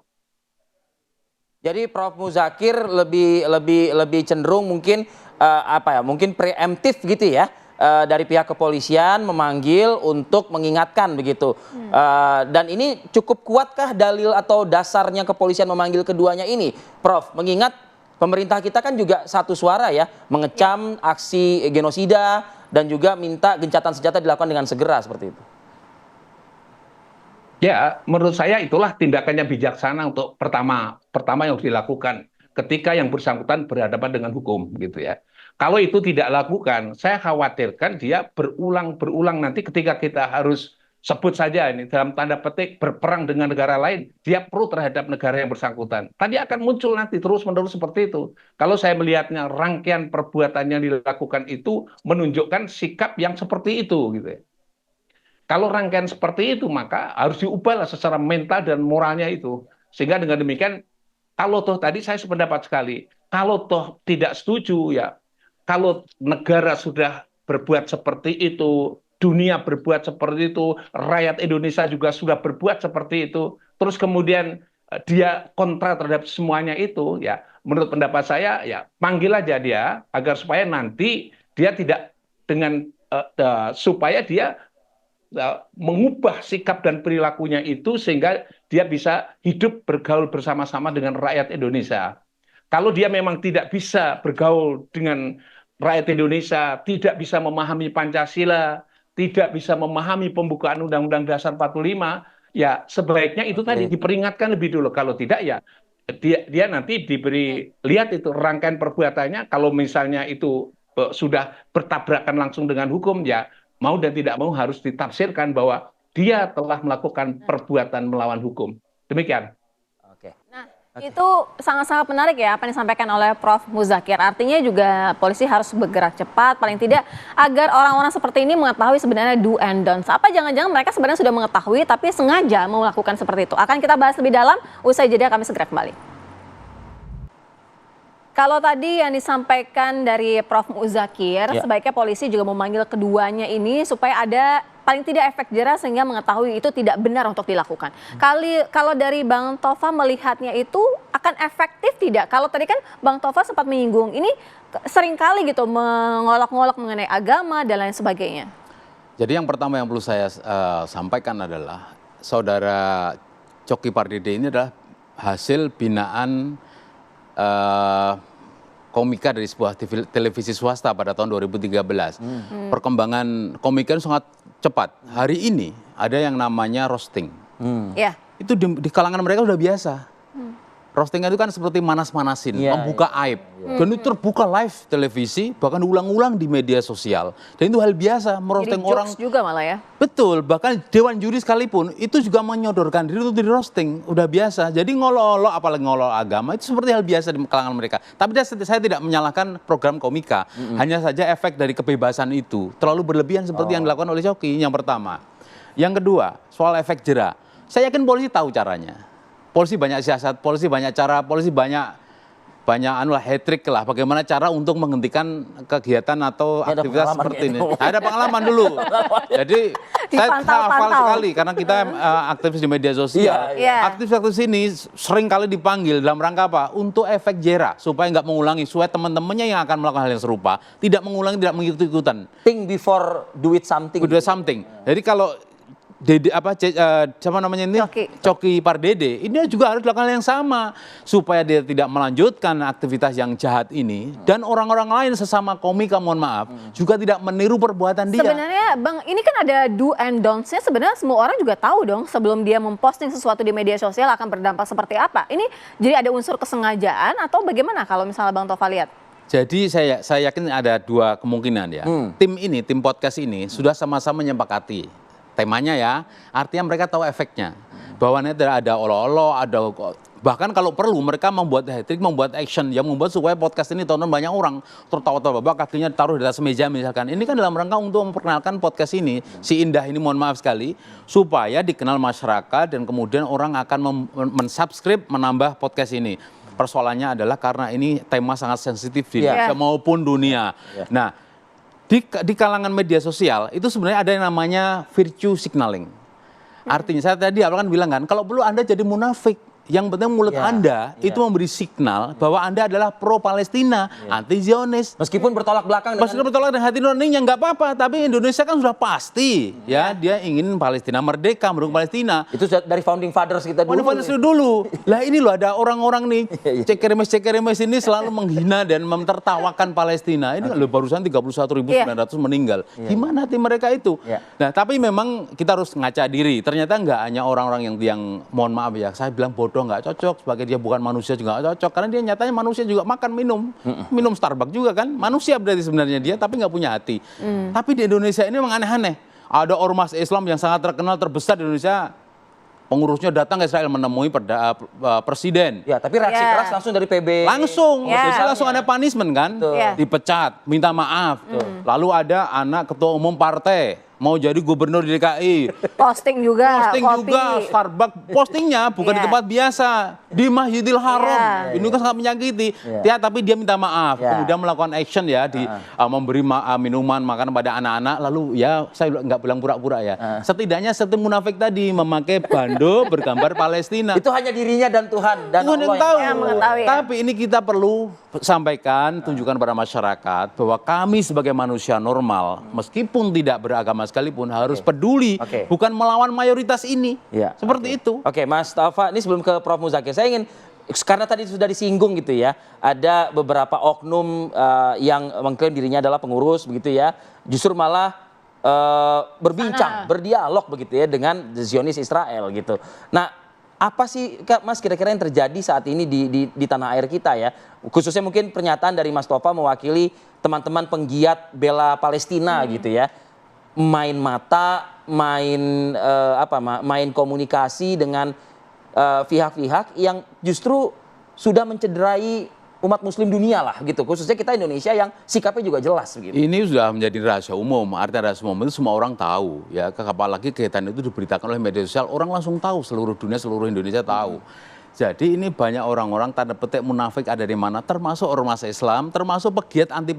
A: Jadi Prof. Muzakir lebih cenderung mungkin mungkin preemptif gitu ya, dari pihak kepolisian memanggil untuk mengingatkan begitu. Dan ini cukup kuatkah dalil atau dasarnya kepolisian memanggil keduanya ini, Prof? Mengingat pemerintah kita kan juga satu suara ya, mengecam aksi genosida dan juga minta gencatan senjata dilakukan dengan segera seperti itu.
G: Ya, menurut saya itulah tindakannya bijaksana untuk pertama yang dilakukan ketika yang bersangkutan berhadapan dengan hukum, gitu ya. Kalau itu tidak lakukan, saya khawatirkan dia berulang nanti ketika kita harus sebut saja ini dalam tanda petik berperang dengan negara lain, dia pro terhadap negara yang bersangkutan. Tadi akan muncul nanti terus-menerus seperti itu. Kalau saya melihatnya rangkaian perbuatan yang dilakukan itu menunjukkan sikap yang seperti itu, gitu ya. Kalau rangkaian seperti itu, maka harus diubahlah secara mental dan moralnya itu. Sehingga dengan demikian, kalau toh tadi saya sependapat sekali, kalau toh tidak setuju ya, kalau negara sudah berbuat seperti itu, dunia berbuat seperti itu, rakyat Indonesia juga sudah berbuat seperti itu, terus kemudian dia kontra terhadap semuanya itu, ya menurut pendapat saya ya panggil aja dia agar supaya nanti dia tidak dengan supaya dia mengubah sikap dan perilakunya itu sehingga dia bisa hidup bergaul bersama-sama dengan rakyat Indonesia. Kalau dia memang tidak bisa bergaul dengan rakyat Indonesia, tidak bisa memahami Pancasila, tidak bisa memahami pembukaan Undang-Undang Dasar 45, ya sebaiknya itu tadi diperingatkan lebih dulu. Kalau tidak ya dia nanti diberi lihat itu rangkaian perbuatannya. Kalau misalnya itu sudah bertabrakan langsung dengan hukum, ya mau dan tidak mau harus ditafsirkan bahwa dia telah melakukan perbuatan melawan hukum. Demikian.
A: Oke.
B: Nah, itu sangat-sangat menarik ya apa yang disampaikan oleh Prof. Muzakir. Artinya juga polisi harus bergerak cepat, paling tidak agar orang-orang seperti ini mengetahui sebenarnya do and don'ts. Apa jangan-jangan mereka sebenarnya sudah mengetahui tapi sengaja melakukan seperti itu. Akan kita bahas lebih dalam, usai jeda kami segera kembali. Kalau tadi yang disampaikan dari Prof. Muzakir, sebaiknya polisi juga memanggil keduanya ini supaya ada paling tidak efek jera sehingga mengetahui itu tidak benar untuk dilakukan. Kalau dari Bang Tova melihatnya itu akan efektif tidak? Kalau tadi kan Bang Tova sempat menyinggung, ini seringkali gitu mengolok-ngolok mengenai agama dan lain sebagainya.
F: Jadi yang pertama yang perlu saya sampaikan adalah saudara Coki Pardede ini adalah hasil binaan komika dari sebuah televisi swasta pada tahun 2013. Perkembangan komika itu sangat cepat. Hari ini ada yang namanya roasting. Itu di kalangan mereka sudah biasa. Roasting itu kan seperti manas-manasin,
A: Iya,
F: membuka aib. Dan itu terbuka live televisi, bahkan ulang-ulang di media sosial. Dan itu hal biasa,
B: Jadi
F: merosting orang.
B: jokes juga malah ya.
F: Betul, bahkan Dewan Juri sekalipun itu juga menyodorkan diri untuk di roasting, udah biasa. Jadi ngolok-olok, apalagi ngolok agama, itu seperti hal biasa di kalangan mereka. Tapi saya tidak menyalahkan program Komika, hanya saja efek dari kebebasan itu terlalu berlebihan seperti yang dilakukan oleh Coki, yang pertama. Yang kedua, soal efek jera. Saya yakin polisi tahu caranya. Polisi banyak siasat, polisi banyak cara, polisi banyak hat-trick lah. Bagaimana cara untuk menghentikan kegiatan atau
A: Ada
F: aktivitas
A: pengalaman
F: seperti
A: kayak
F: ini.
A: itu.
F: Ada pengalaman dulu. Jadi saya hafal
B: Dipantau-pantau.
F: sekali karena kita aktivis di media sosial.
B: Iya.
F: Aktivis-aktivis ini sering kali dipanggil dalam rangka apa? Untuk efek jera supaya nggak mengulangi, supaya teman-temannya yang akan melakukan hal yang serupa tidak mengulangi, tidak mengikut-ikutan.
A: Think before do it something.
F: Do something. Jadi kalau siapa namanya ini? Coki Pardede, ini juga harus dilakukan hal yang sama supaya dia tidak melanjutkan aktivitas yang jahat ini dan orang-orang lain sesama komika, mohon maaf, juga tidak meniru perbuatan dia.
B: Sebenarnya Bang, ini kan ada do and don'ts-nya, sebenarnya semua orang juga tahu dong sebelum dia memposting sesuatu di media sosial akan berdampak seperti apa. Ini jadi ada unsur kesengajaan atau bagaimana kalau misalnya Bang Tova lihat?
F: Jadi saya yakin ada dua kemungkinan ya. Tim podcast ini sudah sama-sama menyepakati temanya ya, artinya mereka tahu efeknya. Bahwa nanti ada olo-olo, bahkan kalau perlu mereka membuat hat-trick, membuat action yang membuat supaya podcast ini tonton banyak orang. Tertawa-tawa, kakinya taruh di atas meja misalkan. Ini kan dalam rangka untuk memperkenalkan podcast ini, si Indah ini, mohon maaf sekali, supaya dikenal masyarakat dan kemudian orang akan mensubscribe, menambah podcast ini. Persoalannya adalah karena ini tema sangat sensitif di Indonesia maupun dunia. Nah, di kalangan media sosial itu sebenarnya ada yang namanya virtue signaling. Artinya saya tadi awal kan bilang kan, kalau perlu Anda jadi munafik. Yang penting mulut Anda itu memberi signal bahwa Anda adalah pro-Palestina, anti-Zionis.
A: Meskipun bertolak belakang
F: dengan hati nuraninya nggak apa-apa, tapi Indonesia kan sudah pasti ya dia ingin Palestina merdeka, mendukung Palestina.
A: Itu dari founding fathers kita dulu.
F: Founding fathers dulu. Lah ini loh ada orang-orang nih cekeremes ini selalu menghina dan mentertawakan Palestina. Ini loh barusan 31.900 meninggal. Gimana hati mereka itu? Nah, tapi memang kita harus ngaca diri. Ternyata nggak hanya orang-orang yang mohon maaf ya, saya bilang bodoh nggak cocok, sebagai dia bukan manusia juga nggak cocok, karena dia nyatanya manusia juga makan minum Starbucks juga kan, manusia berarti sebenarnya dia, tapi nggak punya hati. Tapi di Indonesia ini memang aneh-aneh. Ada ormas Islam yang sangat terkenal terbesar di Indonesia, pengurusnya datang ke Israel menemui presiden.
A: Ya, tapi reaksi keras langsung dari PB.
F: Langsung ada punishment kan, dipecat, minta maaf. Lalu ada anak ketua umum partai mau jadi gubernur di DKI.
B: Posting juga,
F: Starbucks postingnya bukan di tempat biasa, di Masjidil Haram. Ini kan sangat menyakiti. Tapi dia minta maaf, kemudian melakukan action ya, memberi minuman, makanan pada anak-anak. Lalu ya saya nggak bilang pura-pura ya. Setidaknya satu munafik tadi memakai bando bergambar Palestina.
A: Itu hanya dirinya dan Tuhan dan
F: Tuhan yang tahu.
B: mengetahui.
F: Tapi ini kita perlu sampaikan, tunjukkan pada masyarakat bahwa kami sebagai manusia normal, meskipun tidak beragama sekalipun harus peduli, bukan melawan mayoritas ini. Seperti itu.
A: Oke, Mas Tova, ini sebelum ke Prof. Muzakir, saya ingin, karena tadi sudah disinggung gitu ya, ada beberapa oknum yang mengklaim dirinya adalah pengurus begitu ya, justru malah berbincang, berdialog begitu ya dengan Zionis Israel gitu. Nah, apa sih Mas kira-kira yang terjadi saat ini di tanah air kita ya? Khususnya mungkin pernyataan dari Mas Tova mewakili teman-teman penggiat bela Palestina gitu ya. Main mata, main komunikasi dengan pihak-pihak yang justru sudah mencederai umat muslim dunia lah gitu. Khususnya kita Indonesia yang sikapnya juga jelas gitu.
F: Ini sudah menjadi rahasia umum. Artinya rahasia umum itu semua orang tahu ya. Apalagi kegiatan itu diberitakan oleh media sosial, orang langsung tahu, seluruh dunia, seluruh Indonesia tahu. Jadi ini banyak orang-orang tanda petik munafik ada di mana, termasuk ormas Islam, termasuk pegiat anti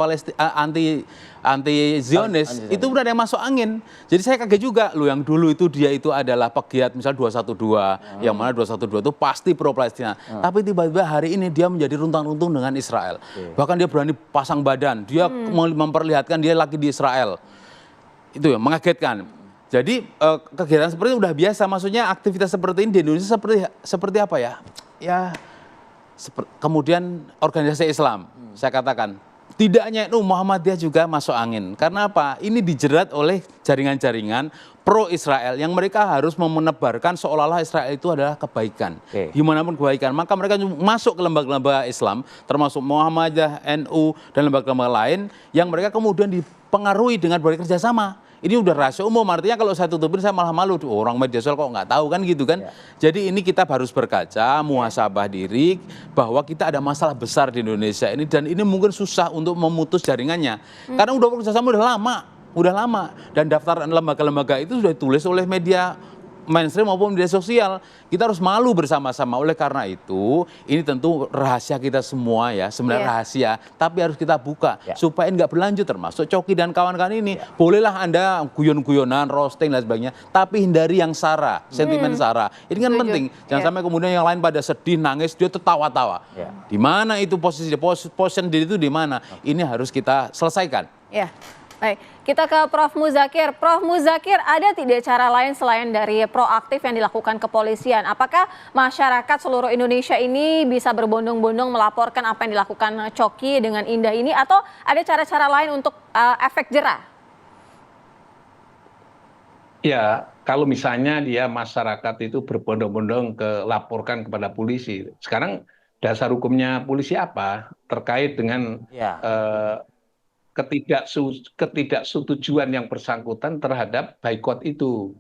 F: Zionis, itu udah ada yang masuk angin. Jadi saya kaget juga, loh yang dulu itu dia itu adalah pegiat misal 212, yang mana 212 itu pasti pro Palestina. Tapi tiba-tiba hari ini dia menjadi runtang-runtung dengan Israel. Bahkan dia berani pasang badan, dia memperlihatkan dia lagi di Israel. Itu ya mengagetkan. Jadi kegiatan seperti itu udah biasa, maksudnya aktivitas seperti ini di Indonesia seperti apa ya? Ya kemudian organisasi Islam, saya katakan tidak hanya NU, Muhammadiyah juga masuk angin. Karena apa? Ini dijerat oleh jaringan-jaringan pro-Israel yang mereka harus menebarkan seolah-olah Israel itu adalah kebaikan. Gimana pun kebaikan. Maka mereka masuk ke lembaga-lembaga Islam, termasuk Muhammadiyah, NU, dan lembaga-lembaga lain, yang mereka kemudian dipengaruhi dengan bekerja sama. Ini udah rahasia umum, artinya kalau saya tutupin saya malah malu. Orang media sosial kok nggak tahu kan gitu kan. Jadi ini kita harus berkaca, muhasabah diri bahwa kita ada masalah besar di Indonesia ini dan ini mungkin susah untuk memutus jaringannya. Karena udah bekerja sama udah lama. Dan daftar lembaga-lembaga itu sudah ditulis oleh media mainstream maupun media sosial. Kita harus malu bersama-sama. Oleh karena itu, ini tentu rahasia kita semua ya, sebenarnya rahasia, tapi harus kita buka supaya nggak berlanjut, termasuk Coki dan kawan-kawan ini. Bolehlah Anda guyon-guyonan, roasting dan sebagainya, tapi hindari yang sara, sentimen sara. Ini kan penting. Jangan sampai kemudian yang lain pada sedih, nangis, dia tertawa-tawa. Di mana itu posisi diri itu di mana? Ini harus kita selesaikan.
B: Ya. Baik, kita ke Prof. Muzakir. Prof. Muzakir, ada tidak cara lain selain dari proaktif yang dilakukan kepolisian? Apakah masyarakat seluruh Indonesia ini bisa berbondong-bondong melaporkan apa yang dilakukan Coki dengan Indah ini? Atau ada cara-cara lain untuk efek jerah?
G: Ya, kalau misalnya dia masyarakat itu berbondong-bondong laporkan kepada polisi. Sekarang dasar hukumnya polisi apa? Terkait dengan ketidaksetujuan yang bersangkutan terhadap boikot itu,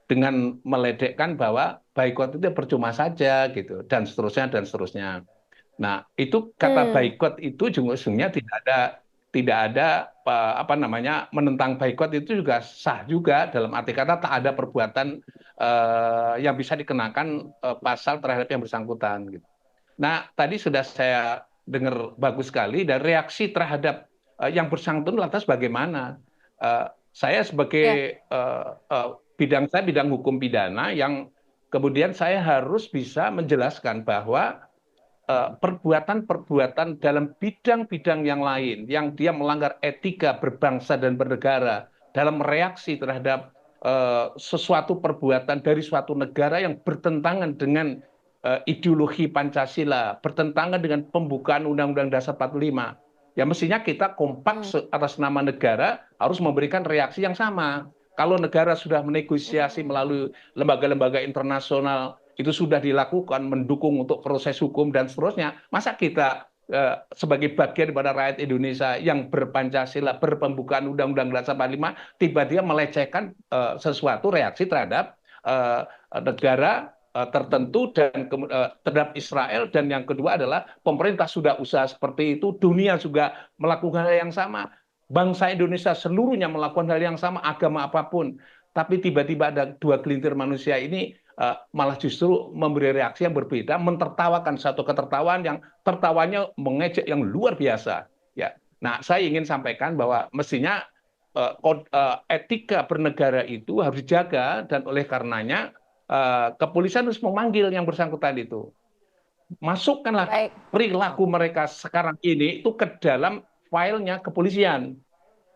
G: dengan meledekkan bahwa boikot itu percuma saja gitu dan seterusnya. Nah, itu kata boikot itu ujung-ujungnya tidak ada menentang boikot itu juga sah juga, dalam arti kata tak ada perbuatan yang bisa dikenakan pasal terhadap yang bersangkutan gitu. Nah, tadi sudah saya dengar bagus sekali, dan reaksi terhadap yang bersangkutan lantas bagaimana? Saya sebagai bidang hukum pidana yang kemudian saya harus bisa menjelaskan bahwa perbuatan-perbuatan dalam bidang-bidang yang lain yang dia melanggar etika berbangsa dan bernegara dalam reaksi terhadap sesuatu perbuatan dari suatu negara yang bertentangan dengan ideologi Pancasila, bertentangan dengan pembukaan Undang-Undang Dasar 45. Ya mestinya kita kompak atas nama negara harus memberikan reaksi yang sama. Kalau negara sudah menegosiasi melalui lembaga-lembaga internasional, itu sudah dilakukan mendukung untuk proses hukum dan seterusnya, masa kita sebagai bagian daripada rakyat Indonesia yang berpancasila, berpembukaan Undang-Undang Dasar 45, tiba-tiba melecehkan sesuatu reaksi terhadap negara tertentu dan terhadap Israel. Dan yang kedua adalah pemerintah sudah usaha seperti itu, dunia juga melakukan hal yang sama, bangsa Indonesia seluruhnya melakukan hal yang sama, agama apapun, tapi tiba-tiba ada dua gelintir manusia ini malah justru memberi reaksi yang berbeda, mentertawakan satu ketertawaan yang tertawanya mengejek yang luar biasa. Ya, nah saya ingin sampaikan bahwa mestinya etika bernegara itu harus dijaga, dan oleh karenanya kepolisian harus memanggil yang bersangkutan itu. Masukkanlah perilaku mereka sekarang ini itu ke dalam filenya kepolisian.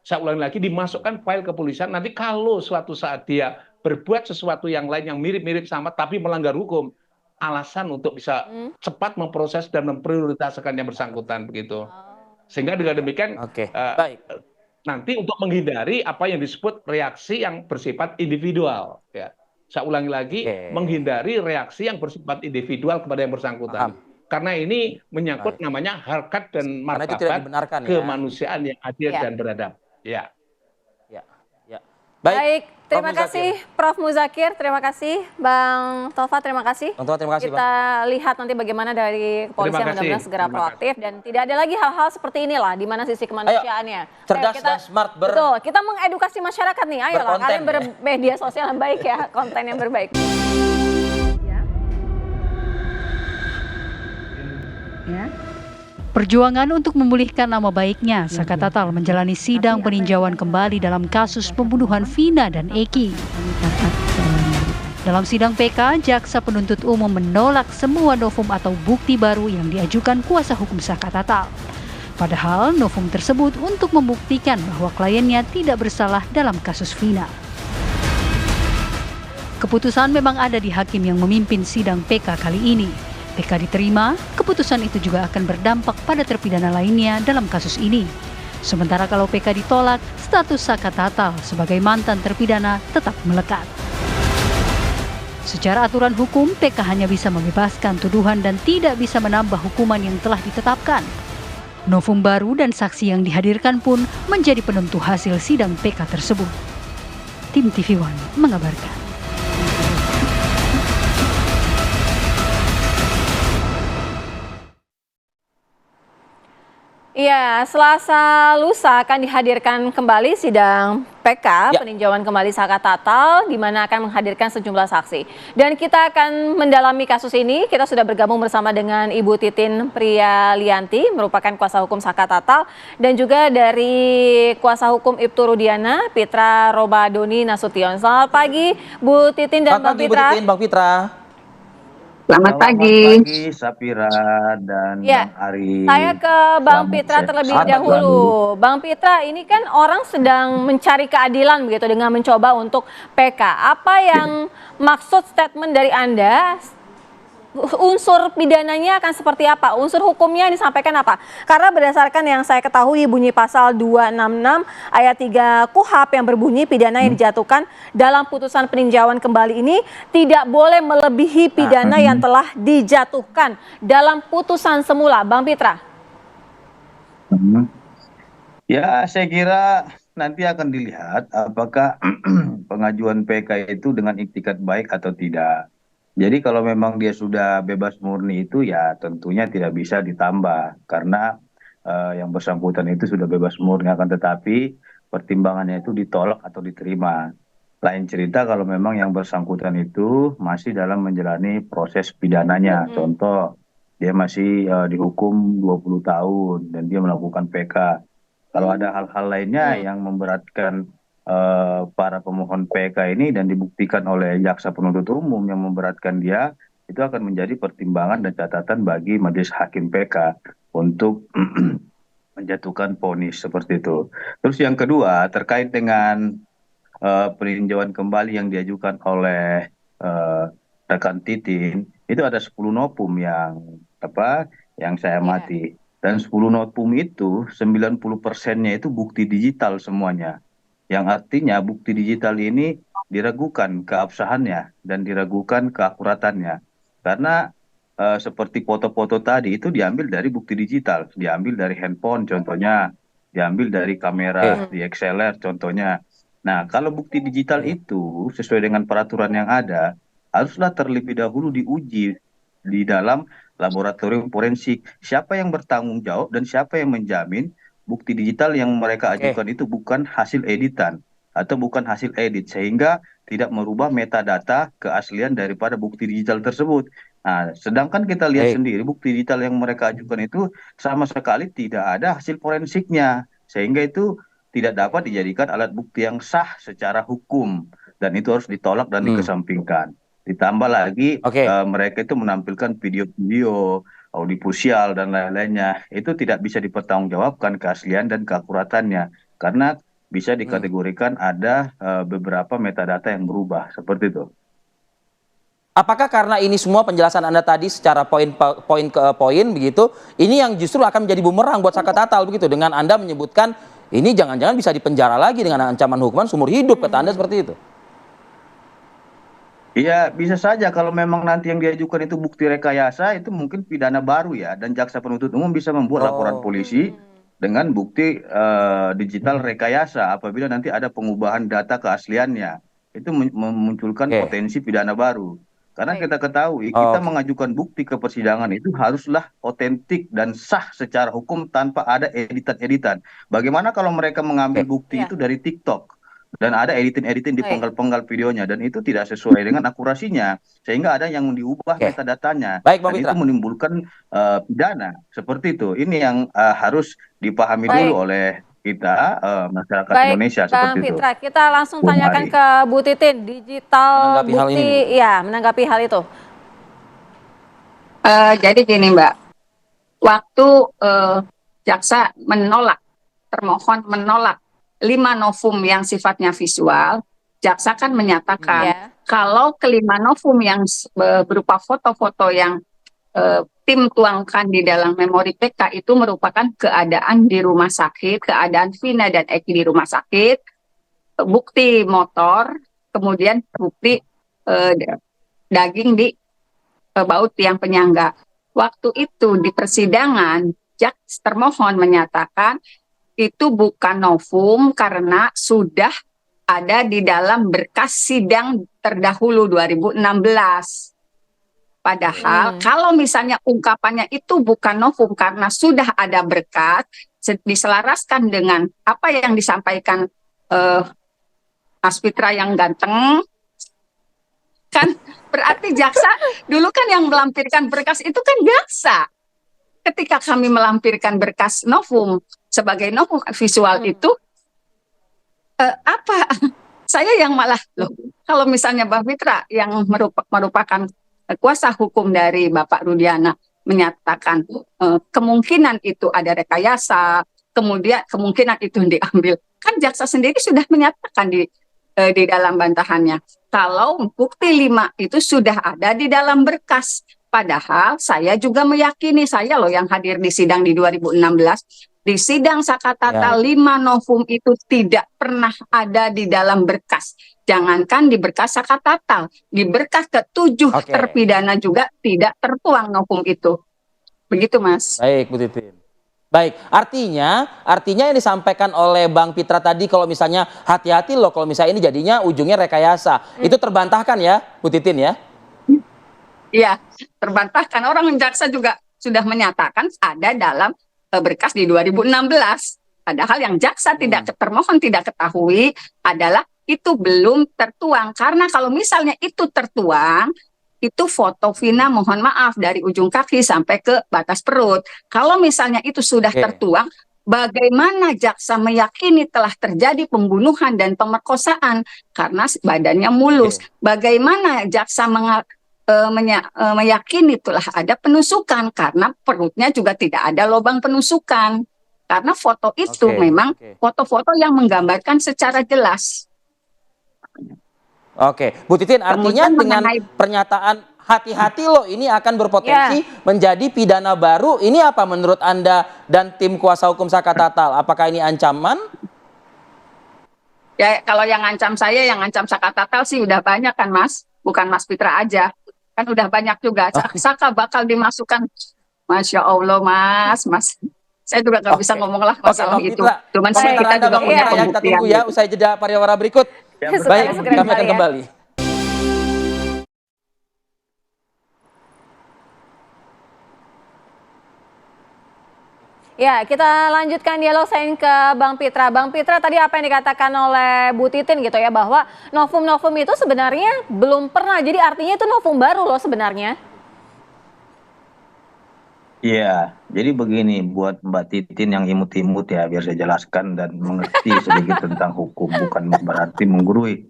G: Saya ulangi lagi, dimasukkan file kepolisian. Nanti kalau suatu saat dia berbuat sesuatu yang lain yang mirip-mirip sama tapi melanggar hukum, alasan untuk bisa cepat memproses dan memprioritaskan yang bersangkutan begitu. Sehingga dengan demikian nanti untuk menghindari apa yang disebut reaksi yang bersifat individual, ya. Saya ulangi lagi, menghindari reaksi yang bersifat individual kepada yang bersangkutan. Karena ini menyangkut namanya harkat dan martabat kemanusiaan yang adil dan beradab. Ya.
B: Baik, terima kasih Prof. Muzakir, terima kasih Bang Tova, terima kasih. Kita lihat nanti bagaimana dari kepolisian benar-benar segera proaktif dan tidak ada lagi hal-hal seperti inilah di mana sisi kemanusiaannya.
A: Cerdas dan smart.
B: Betul, kita mengedukasi masyarakat nih. Ayolah kalian bermedia sosial yang baik ya, konten yang berbaik.
H: Perjuangan untuk memulihkan nama baiknya, Saka Tatal menjalani sidang peninjauan kembali dalam kasus pembunuhan Vina dan Eki. Dalam sidang PK, jaksa penuntut umum menolak semua novum atau bukti baru yang diajukan kuasa hukum Saka Tatal. Padahal novum tersebut untuk membuktikan bahwa kliennya tidak bersalah dalam kasus Vina. Keputusan memang ada di hakim yang memimpin sidang PK kali ini. PK diterima, keputusan itu juga akan berdampak pada terpidana lainnya dalam kasus ini. Sementara kalau PK ditolak, status Saka Tatal sebagai mantan terpidana tetap melekat. Secara aturan hukum, PK hanya bisa membebaskan tuduhan dan tidak bisa menambah hukuman yang telah ditetapkan. Novum baru dan saksi yang dihadirkan pun menjadi penentu hasil sidang PK tersebut. Tim TV One mengabarkan.
B: Iya, Selasa lusa akan dihadirkan kembali sidang PK, peninjauan kembali Saka Tatal, di mana akan menghadirkan sejumlah saksi. Dan kita akan mendalami kasus ini. Kita sudah bergabung bersama dengan Ibu Titin Priyalianti, merupakan kuasa hukum Saka Tatal, dan juga dari kuasa hukum Ibtu Rudiana, Pitra Robadoni Nasution. Selamat pagi, Bu Titin dan Bang Pitra.
A: Bang Pitra.
I: Selamat pagi,
J: Sapira dan
B: Ya,
J: Bang Ari.
B: saya ke Bang Pitra terlebih dahulu. Bang Pitra, ini kan orang sedang mencari keadilan begitu dengan mencoba untuk PK. Apa yang maksud statement dari Anda? Unsur pidananya akan seperti apa? Unsur hukumnya disampaikan apa? Karena berdasarkan yang saya ketahui bunyi pasal 266 ayat 3 KUHP yang berbunyi pidana yang dijatuhkan dalam putusan peninjauan kembali ini tidak boleh melebihi pidana yang telah dijatuhkan dalam putusan semula. Bang Pitra.
J: Ya, saya kira nanti akan dilihat apakah pengajuan PK itu dengan iktikat baik atau tidak. Jadi kalau memang dia sudah bebas murni itu ya tentunya tidak bisa ditambah karena yang bersangkutan itu sudah bebas murni, akan tetapi pertimbangannya itu ditolak atau diterima. Lain cerita kalau memang yang bersangkutan itu masih dalam menjalani proses pidananya. Contoh, dia masih dihukum 20 tahun dan dia melakukan PK. Kalau ada hal-hal lainnya yang memberatkan para pemohon PK ini dan dibuktikan oleh jaksa penuntut umum yang memberatkan dia, itu akan menjadi pertimbangan dan catatan bagi majelis hakim PK untuk menjatuhkan vonis seperti itu. Terus yang kedua terkait dengan peninjauan kembali yang diajukan oleh rekan Titin, itu ada 10 novum yang saya amati. Dan 10 novum itu 90%-nya itu bukti digital semuanya. Yang artinya bukti digital ini diragukan keabsahannya dan diragukan keakuratannya. Karena seperti foto-foto tadi itu diambil dari bukti digital, diambil dari handphone contohnya, diambil dari kamera di XLR contohnya. Nah, kalau bukti digital itu sesuai dengan peraturan yang ada, haruslah terlebih dahulu diuji di dalam laboratorium forensik. Siapa yang bertanggung jawab dan siapa yang menjamin bukti digital yang mereka ajukan itu bukan hasil editan atau bukan hasil edit, sehingga tidak merubah metadata keaslian daripada bukti digital tersebut. Nah, sedangkan kita lihat sendiri bukti digital yang mereka ajukan itu sama sekali tidak ada hasil forensiknya, sehingga itu tidak dapat dijadikan alat bukti yang sah secara hukum, dan itu harus ditolak dan dikesampingkan. Ditambah lagi mereka itu menampilkan video-video audiovisual dan lain-lainnya, itu tidak bisa dipertanggungjawabkan keaslian dan keakuratannya karena bisa dikategorikan ada beberapa metadata yang berubah seperti itu.
A: Apakah karena ini semua penjelasan Anda tadi secara poin ke poin begitu, ini yang justru akan menjadi bumerang buat Saka Tatal begitu, dengan Anda menyebutkan ini jangan-jangan bisa dipenjara lagi dengan ancaman hukuman seumur hidup, kata Anda seperti itu?
J: Iya, bisa saja kalau memang nanti yang diajukan itu bukti rekayasa, itu mungkin pidana baru ya, dan jaksa penuntut umum bisa membuat laporan polisi dengan bukti digital rekayasa apabila nanti ada pengubahan data keasliannya. Itu memunculkan potensi pidana baru. Karena kita ketahui, kita mengajukan bukti ke persidangan itu haruslah otentik dan sah secara hukum tanpa ada editan-editan. Bagaimana kalau mereka mengambil bukti itu dari TikTok? Dan ada editing-editing di penggal-penggal videonya, dan itu tidak sesuai dengan akurasinya, sehingga ada yang diubah metadatanya.
A: Baik, Bang
J: dan
A: Pitra.
J: itu menimbulkan pidana seperti itu. Ini yang harus dipahami dulu oleh kita masyarakat Indonesia seperti
B: Bang
J: itu.
B: Pitra, kita langsung tanyakan ke Bu Titin, digital
A: Menanggapi hal
B: bukti,
A: ini.
B: ya menanggapi hal itu.
I: Jadi gini Mbak, waktu jaksa menolak, termohon menolak 5 novum yang sifatnya visual, jaksa kan menyatakan kalau ke-5 novum yang berupa foto-foto yang tim tuangkan di dalam memori PK itu merupakan keadaan di rumah sakit, keadaan Vina dan Eki di rumah sakit, bukti motor, kemudian bukti daging di baut tiang penyangga. Waktu itu di persidangan, termohon menyatakan itu bukan novum karena sudah ada di dalam berkas sidang terdahulu 2016. Padahal kalau misalnya ungkapannya itu bukan novum karena sudah ada berkas, diselaraskan dengan apa yang disampaikan Mas Fitra yang ganteng, kan berarti jaksa dulu kan yang melampirkan berkas itu kan jaksa. Ketika kami melampirkan berkas novum sebagai novum visual itu, apa? Saya yang malah, loh, kalau misalnya Mbak Fitra yang merupakan kuasa hukum dari Bapak Rudiana menyatakan kemungkinan itu ada rekayasa, kemudian kemungkinan itu diambil, kan jaksa sendiri sudah menyatakan di dalam bantahannya kalau bukti 5 itu sudah ada di dalam berkas. Padahal saya juga meyakini, saya loh yang hadir di sidang di 2016, di sidang Sakatata 5 novum itu tidak pernah ada di dalam berkas. Jangankan di berkas Sakatata, di berkas ke-7 terpidana juga tidak tertuang novum itu. Begitu, Mas.
A: Baik, Bu Titin. Baik, artinya yang disampaikan oleh Bang Fitra tadi kalau misalnya hati-hati loh kalau misalnya ini jadinya ujungnya rekayasa. Itu terbantahkan ya, Bu Titin ya?
I: Iya, terbantahkan. Orang jaksa juga sudah menyatakan ada dalam berkas di 2016. Padahal yang jaksa termohon tidak ketahui adalah itu belum tertuang. Karena kalau misalnya itu tertuang, itu foto Vina mohon maaf dari ujung kaki sampai ke batas perut. Kalau misalnya itu sudah tertuang, bagaimana jaksa meyakini telah terjadi pembunuhan dan pemerkosaan karena badannya mulus? Bagaimana jaksa meyakini telah ada penusukan karena perutnya juga tidak ada lubang penusukan? Karena foto itu memang foto-foto yang menggambarkan secara jelas.
A: Oke, Bu Titin, artinya dengan pernyataan hati-hati loh ini akan berpotensi menjadi pidana baru. Ini apa menurut Anda dan tim kuasa hukum Sakatatal? Apakah ini ancaman?
I: Ya, kalau yang ancam saya, yang ancam Sakatatal sih udah banyak kan, Mas. Bukan Mas Fitra aja. Kan udah banyak juga. Saka bakal dimasukkan. Masya Allah, Mas. Saya juga nggak bisa ngomong lah masalah itu. Cuman sih kita juga punya pembuktian.
A: Kita tunggu ya, usai jeda pariwara berikut. Baik, kami akan kembali.
B: Ya, kita lanjutkan dialog saya ke Bang Fitra. Bang Fitra, tadi apa yang dikatakan oleh Bu Titin gitu ya, bahwa novum-novum itu sebenarnya belum pernah. Jadi artinya itu novum baru loh sebenarnya.
J: Iya, jadi begini buat Mbak Titin yang imut-imut ya, biar saya jelaskan dan mengerti sedikit tentang hukum, bukan berarti menggurui.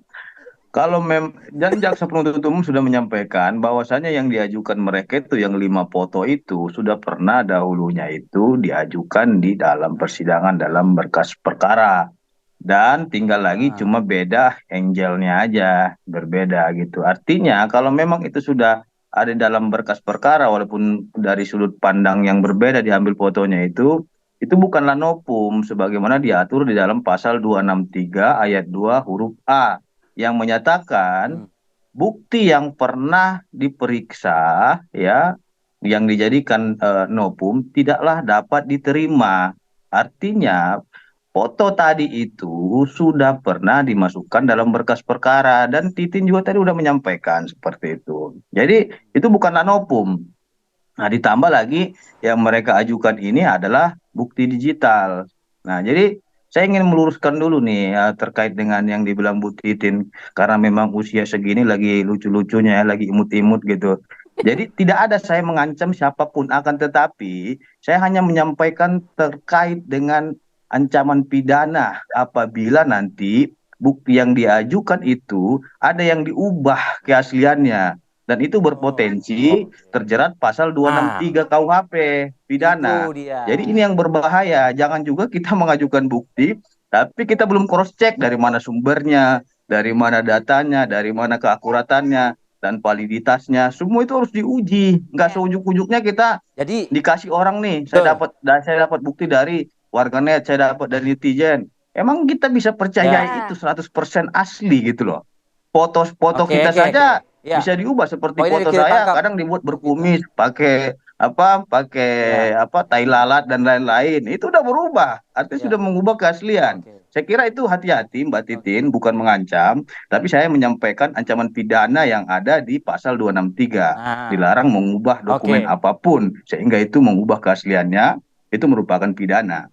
J: Kalau dan jaksa penuntut umum sudah menyampaikan bahwasannya yang diajukan mereka itu yang 5 foto itu sudah pernah dahulunya itu diajukan di dalam persidangan dalam berkas perkara. Dan tinggal lagi cuma beda angelnya aja, berbeda gitu. Artinya kalau memang itu sudah ada dalam berkas perkara walaupun dari sudut pandang yang berbeda diambil fotonya itu bukanlah novum sebagaimana diatur di dalam pasal 263 ayat 2 huruf A yang menyatakan bukti yang pernah diperiksa ya yang dijadikan novum tidaklah dapat diterima. Artinya foto tadi itu sudah pernah dimasukkan dalam berkas perkara dan Titin juga tadi sudah menyampaikan seperti itu. Jadi itu bukanlah novum. Nah, ditambah lagi yang mereka ajukan ini adalah bukti digital. Nah, jadi saya ingin meluruskan dulu nih terkait dengan yang dibilang Bu Titin karena memang usia segini lagi lucu-lucunya ya, lagi imut-imut gitu. Jadi tidak ada saya mengancam siapapun, akan tetapi saya hanya menyampaikan terkait dengan ancaman pidana apabila nanti bukti yang diajukan itu ada yang diubah keasliannya dan itu berpotensi terjerat pasal 263 KUHP pidana. Jadi ini yang berbahaya. Jangan juga kita mengajukan bukti tapi kita belum cross check dari mana sumbernya, dari mana datanya, dari mana keakuratannya. dan validitasnya, semua itu harus diuji. Nggak seujuk-ujuknya kita
A: Jadi
J: dikasih orang nih,
A: Betul.
J: saya dapat bukti dari warganet, saya dapat dari netizen. Emang kita bisa percaya
B: Ya.
J: itu 100% asli gitu loh. Foto-foto
A: Oke,
J: kita
A: oke,
J: saja
A: oke. Ya.
J: bisa diubah seperti
A: Oh, ini
J: foto saya
A: ditangkap.
J: kadang dibuat berkumis, pakai tai lalat dan lain-lain. Itu udah berubah, artinya
A: Ya.
J: sudah mengubah keaslian.
A: Oke.
J: Saya kira itu hati-hati Mbak Titin, bukan mengancam, tapi saya menyampaikan ancaman pidana yang ada di pasal 263.
A: Nah,
J: Dilarang mengubah dokumen
A: oke.
J: apapun, sehingga itu mengubah keasliannya, itu merupakan pidana.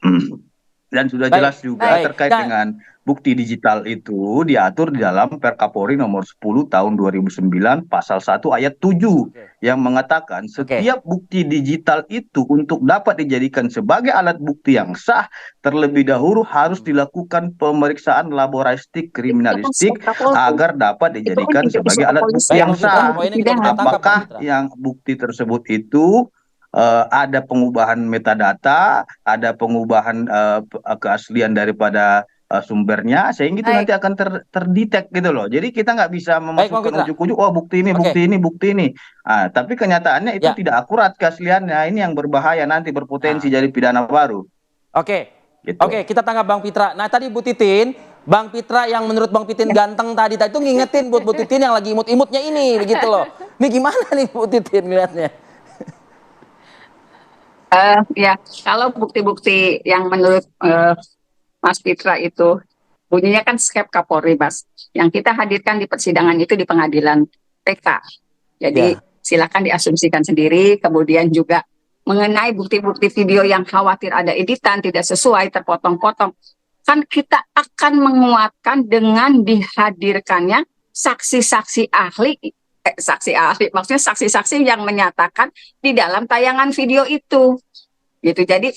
J: Dan sudah
A: Baik,
J: jelas juga
A: baik.
J: terkait
A: Nah,
J: dengan bukti digital itu diatur di dalam Perkapolri nomor 10 tahun 2009 pasal 1 ayat 7 yang mengatakan setiap bukti digital itu untuk dapat dijadikan sebagai alat bukti yang sah terlebih dahulu harus dilakukan pemeriksaan laboristik kriminalistik agar dapat dijadikan sebagai alat bukti
A: baik,
J: yang
A: Bang Fitra.
J: sah.
A: Poin ini kita tangkap, Bang
J: Apakah
A: Fitra.
J: yang bukti tersebut itu ada pengubahan metadata, ada pengubahan keaslian daripada sumbernya, sehingga itu nanti akan terdetek gitu loh. Jadi kita nggak bisa
A: Baik, Bang
J: memasukkan
A: Fitra.
J: ujuk-ujuk, oh bukti ini,
A: Oke.
J: bukti ini, bukti ini. Tapi kenyataannya itu
A: Ya.
J: tidak akurat keasliannya. Ini yang berbahaya nanti berpotensi
A: Nah.
J: jadi pidana baru.
A: Oke.
J: Gitu.
A: Oke, kita tangkap Bang Fitra. Nah, tadi Bu Titin, Bang Fitra yang menurut Bang Titin ganteng tadi itu ngingetin buat Bu Titin yang lagi imut-imutnya ini, begitu loh. Ini gimana nih Bu Titin ngeliatnya?
I: Ya, kalau bukti-bukti yang menurut Mas Fitra itu bunyinya kan skep Kapolri, Mas. Yang kita hadirkan di persidangan itu di pengadilan PK. Jadi silakan diasumsikan sendiri. Kemudian juga mengenai bukti-bukti video yang khawatir ada editan, tidak sesuai, terpotong-potong. Kan kita akan menguatkan dengan dihadirkannya saksi-saksi ahli, maksudnya saksi-saksi yang menyatakan di dalam tayangan video itu. Gitu. Jadi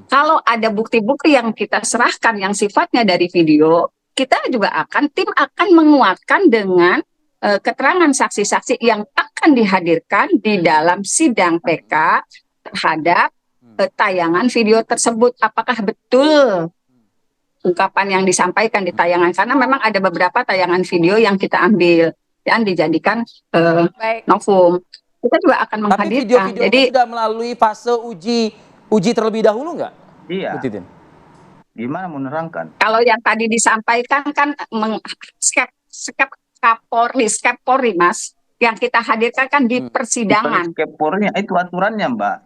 I: kalau ada bukti-bukti yang kita serahkan yang sifatnya dari video, kita juga tim akan menguatkan dengan keterangan saksi-saksi yang akan dihadirkan di dalam sidang PK terhadap tayangan video tersebut. Apakah betul ungkapan yang disampaikan di tayangan, karena memang ada beberapa tayangan video yang kita ambil dan dijadikan novum. Kita juga akan
A: Tapi
I: menghadirkan.
A: video-video
I: Jadi
A: sudah melalui fase uji terlebih dahulu nggak?
J: Iya.
A: Bu Titin?
J: Gimana menerangkan?
I: kalau yang tadi disampaikan kan skep Polri, Mas, yang kita hadirkan kan di persidangan.
J: Skep Polri itu aturannya, Mbak.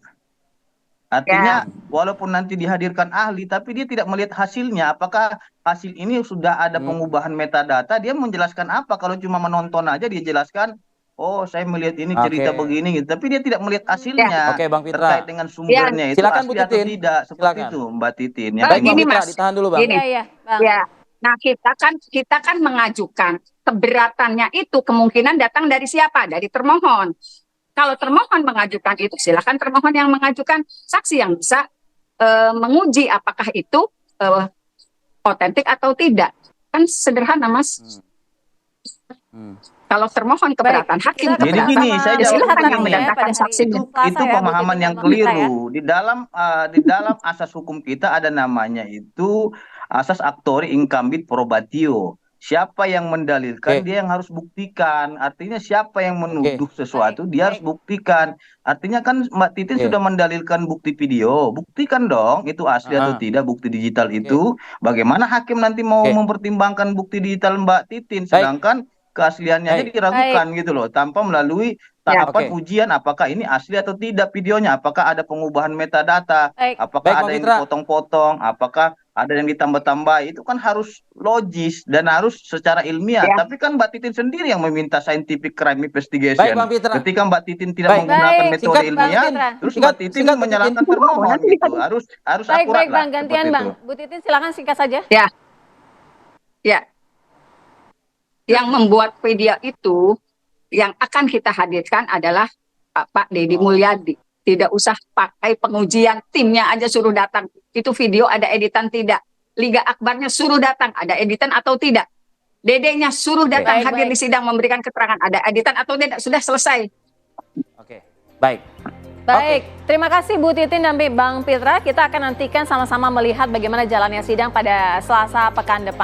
J: Artinya walaupun nanti dihadirkan ahli, tapi dia tidak melihat hasilnya. Apakah hasil ini sudah ada pengubahan metadata? Dia menjelaskan apa? Kalau cuma menonton aja dia jelaskan, oh saya melihat ini cerita begini, gitu. Tapi dia tidak melihat hasilnya.
A: Oke, Bang Fitra.
J: Terkait dengan sumbernya itu
A: Silakan, Bu
J: asli atau
A: Titin.
J: tidak. Seperti
A: Silakan.
J: itu, Mbak Titin.
A: Baik, Bang
I: Gini,
A: Fitra,
I: Mas.
A: ditahan dulu, Bang.
I: Gini.
B: Bang.
I: Ya. Nah, kita kan mengajukan keberatannya itu kemungkinan datang dari siapa? Dari termohon. Kalau termohon mengajukan itu, silakan termohon yang mengajukan saksi yang bisa menguji apakah itu otentik atau tidak. Kan sederhana, Mas. Kalau termohon keberatan, hakim
J: Jadi
I: keberatan.
J: gini, saya jawab
I: silakan yang
J: begini.
I: mendatangkan saksi.
J: Itu pemahaman yang keliru. Di dalam asas hukum kita ada namanya itu asas actori incumbit probatio. Siapa yang mendalilkan, dia yang harus buktikan. Artinya siapa yang menuduh sesuatu, dia harus buktikan. Artinya kan Mbak Titin sudah mendalilkan bukti video. Buktikan dong itu asli atau tidak bukti digital itu. Bagaimana hakim nanti mau mempertimbangkan bukti digital Mbak Titin, sedangkan keasliannya aja diragukan gitu loh, tanpa melalui tahapan ujian apakah ini asli atau tidak videonya, apakah ada pengubahan metadata, apakah ada yang dipotong-potong, apakah ada yang ditambah-tambah. Itu kan harus logis dan harus secara ilmiah. Tapi kan Mbak Titin sendiri yang meminta scientific crime investigation. Ketika Mbak Titin tidak menggunakan metode ilmiah, terus Mbak Titin menyalahkan termohon gitu. Harus akurat lah.
B: Bang, gantian Bang. Bu Titin silakan singkat saja.
I: Ya. Yang membuat video itu yang akan kita hadirkan adalah Pak Deddy Mulyadi. Tidak usah pakai pengujian, timnya aja suruh datang. Itu video ada editan tidak. Liga Akbarnya suruh datang, ada editan atau tidak. Dedenya suruh datang hadir di sidang memberikan keterangan, ada editan atau tidak. Sudah selesai.
A: Oke, baik.
B: Baik, terima kasih Bu Titin dan Bang Fitra. Kita akan nantikan sama-sama melihat bagaimana jalannya sidang pada Selasa pekan depan.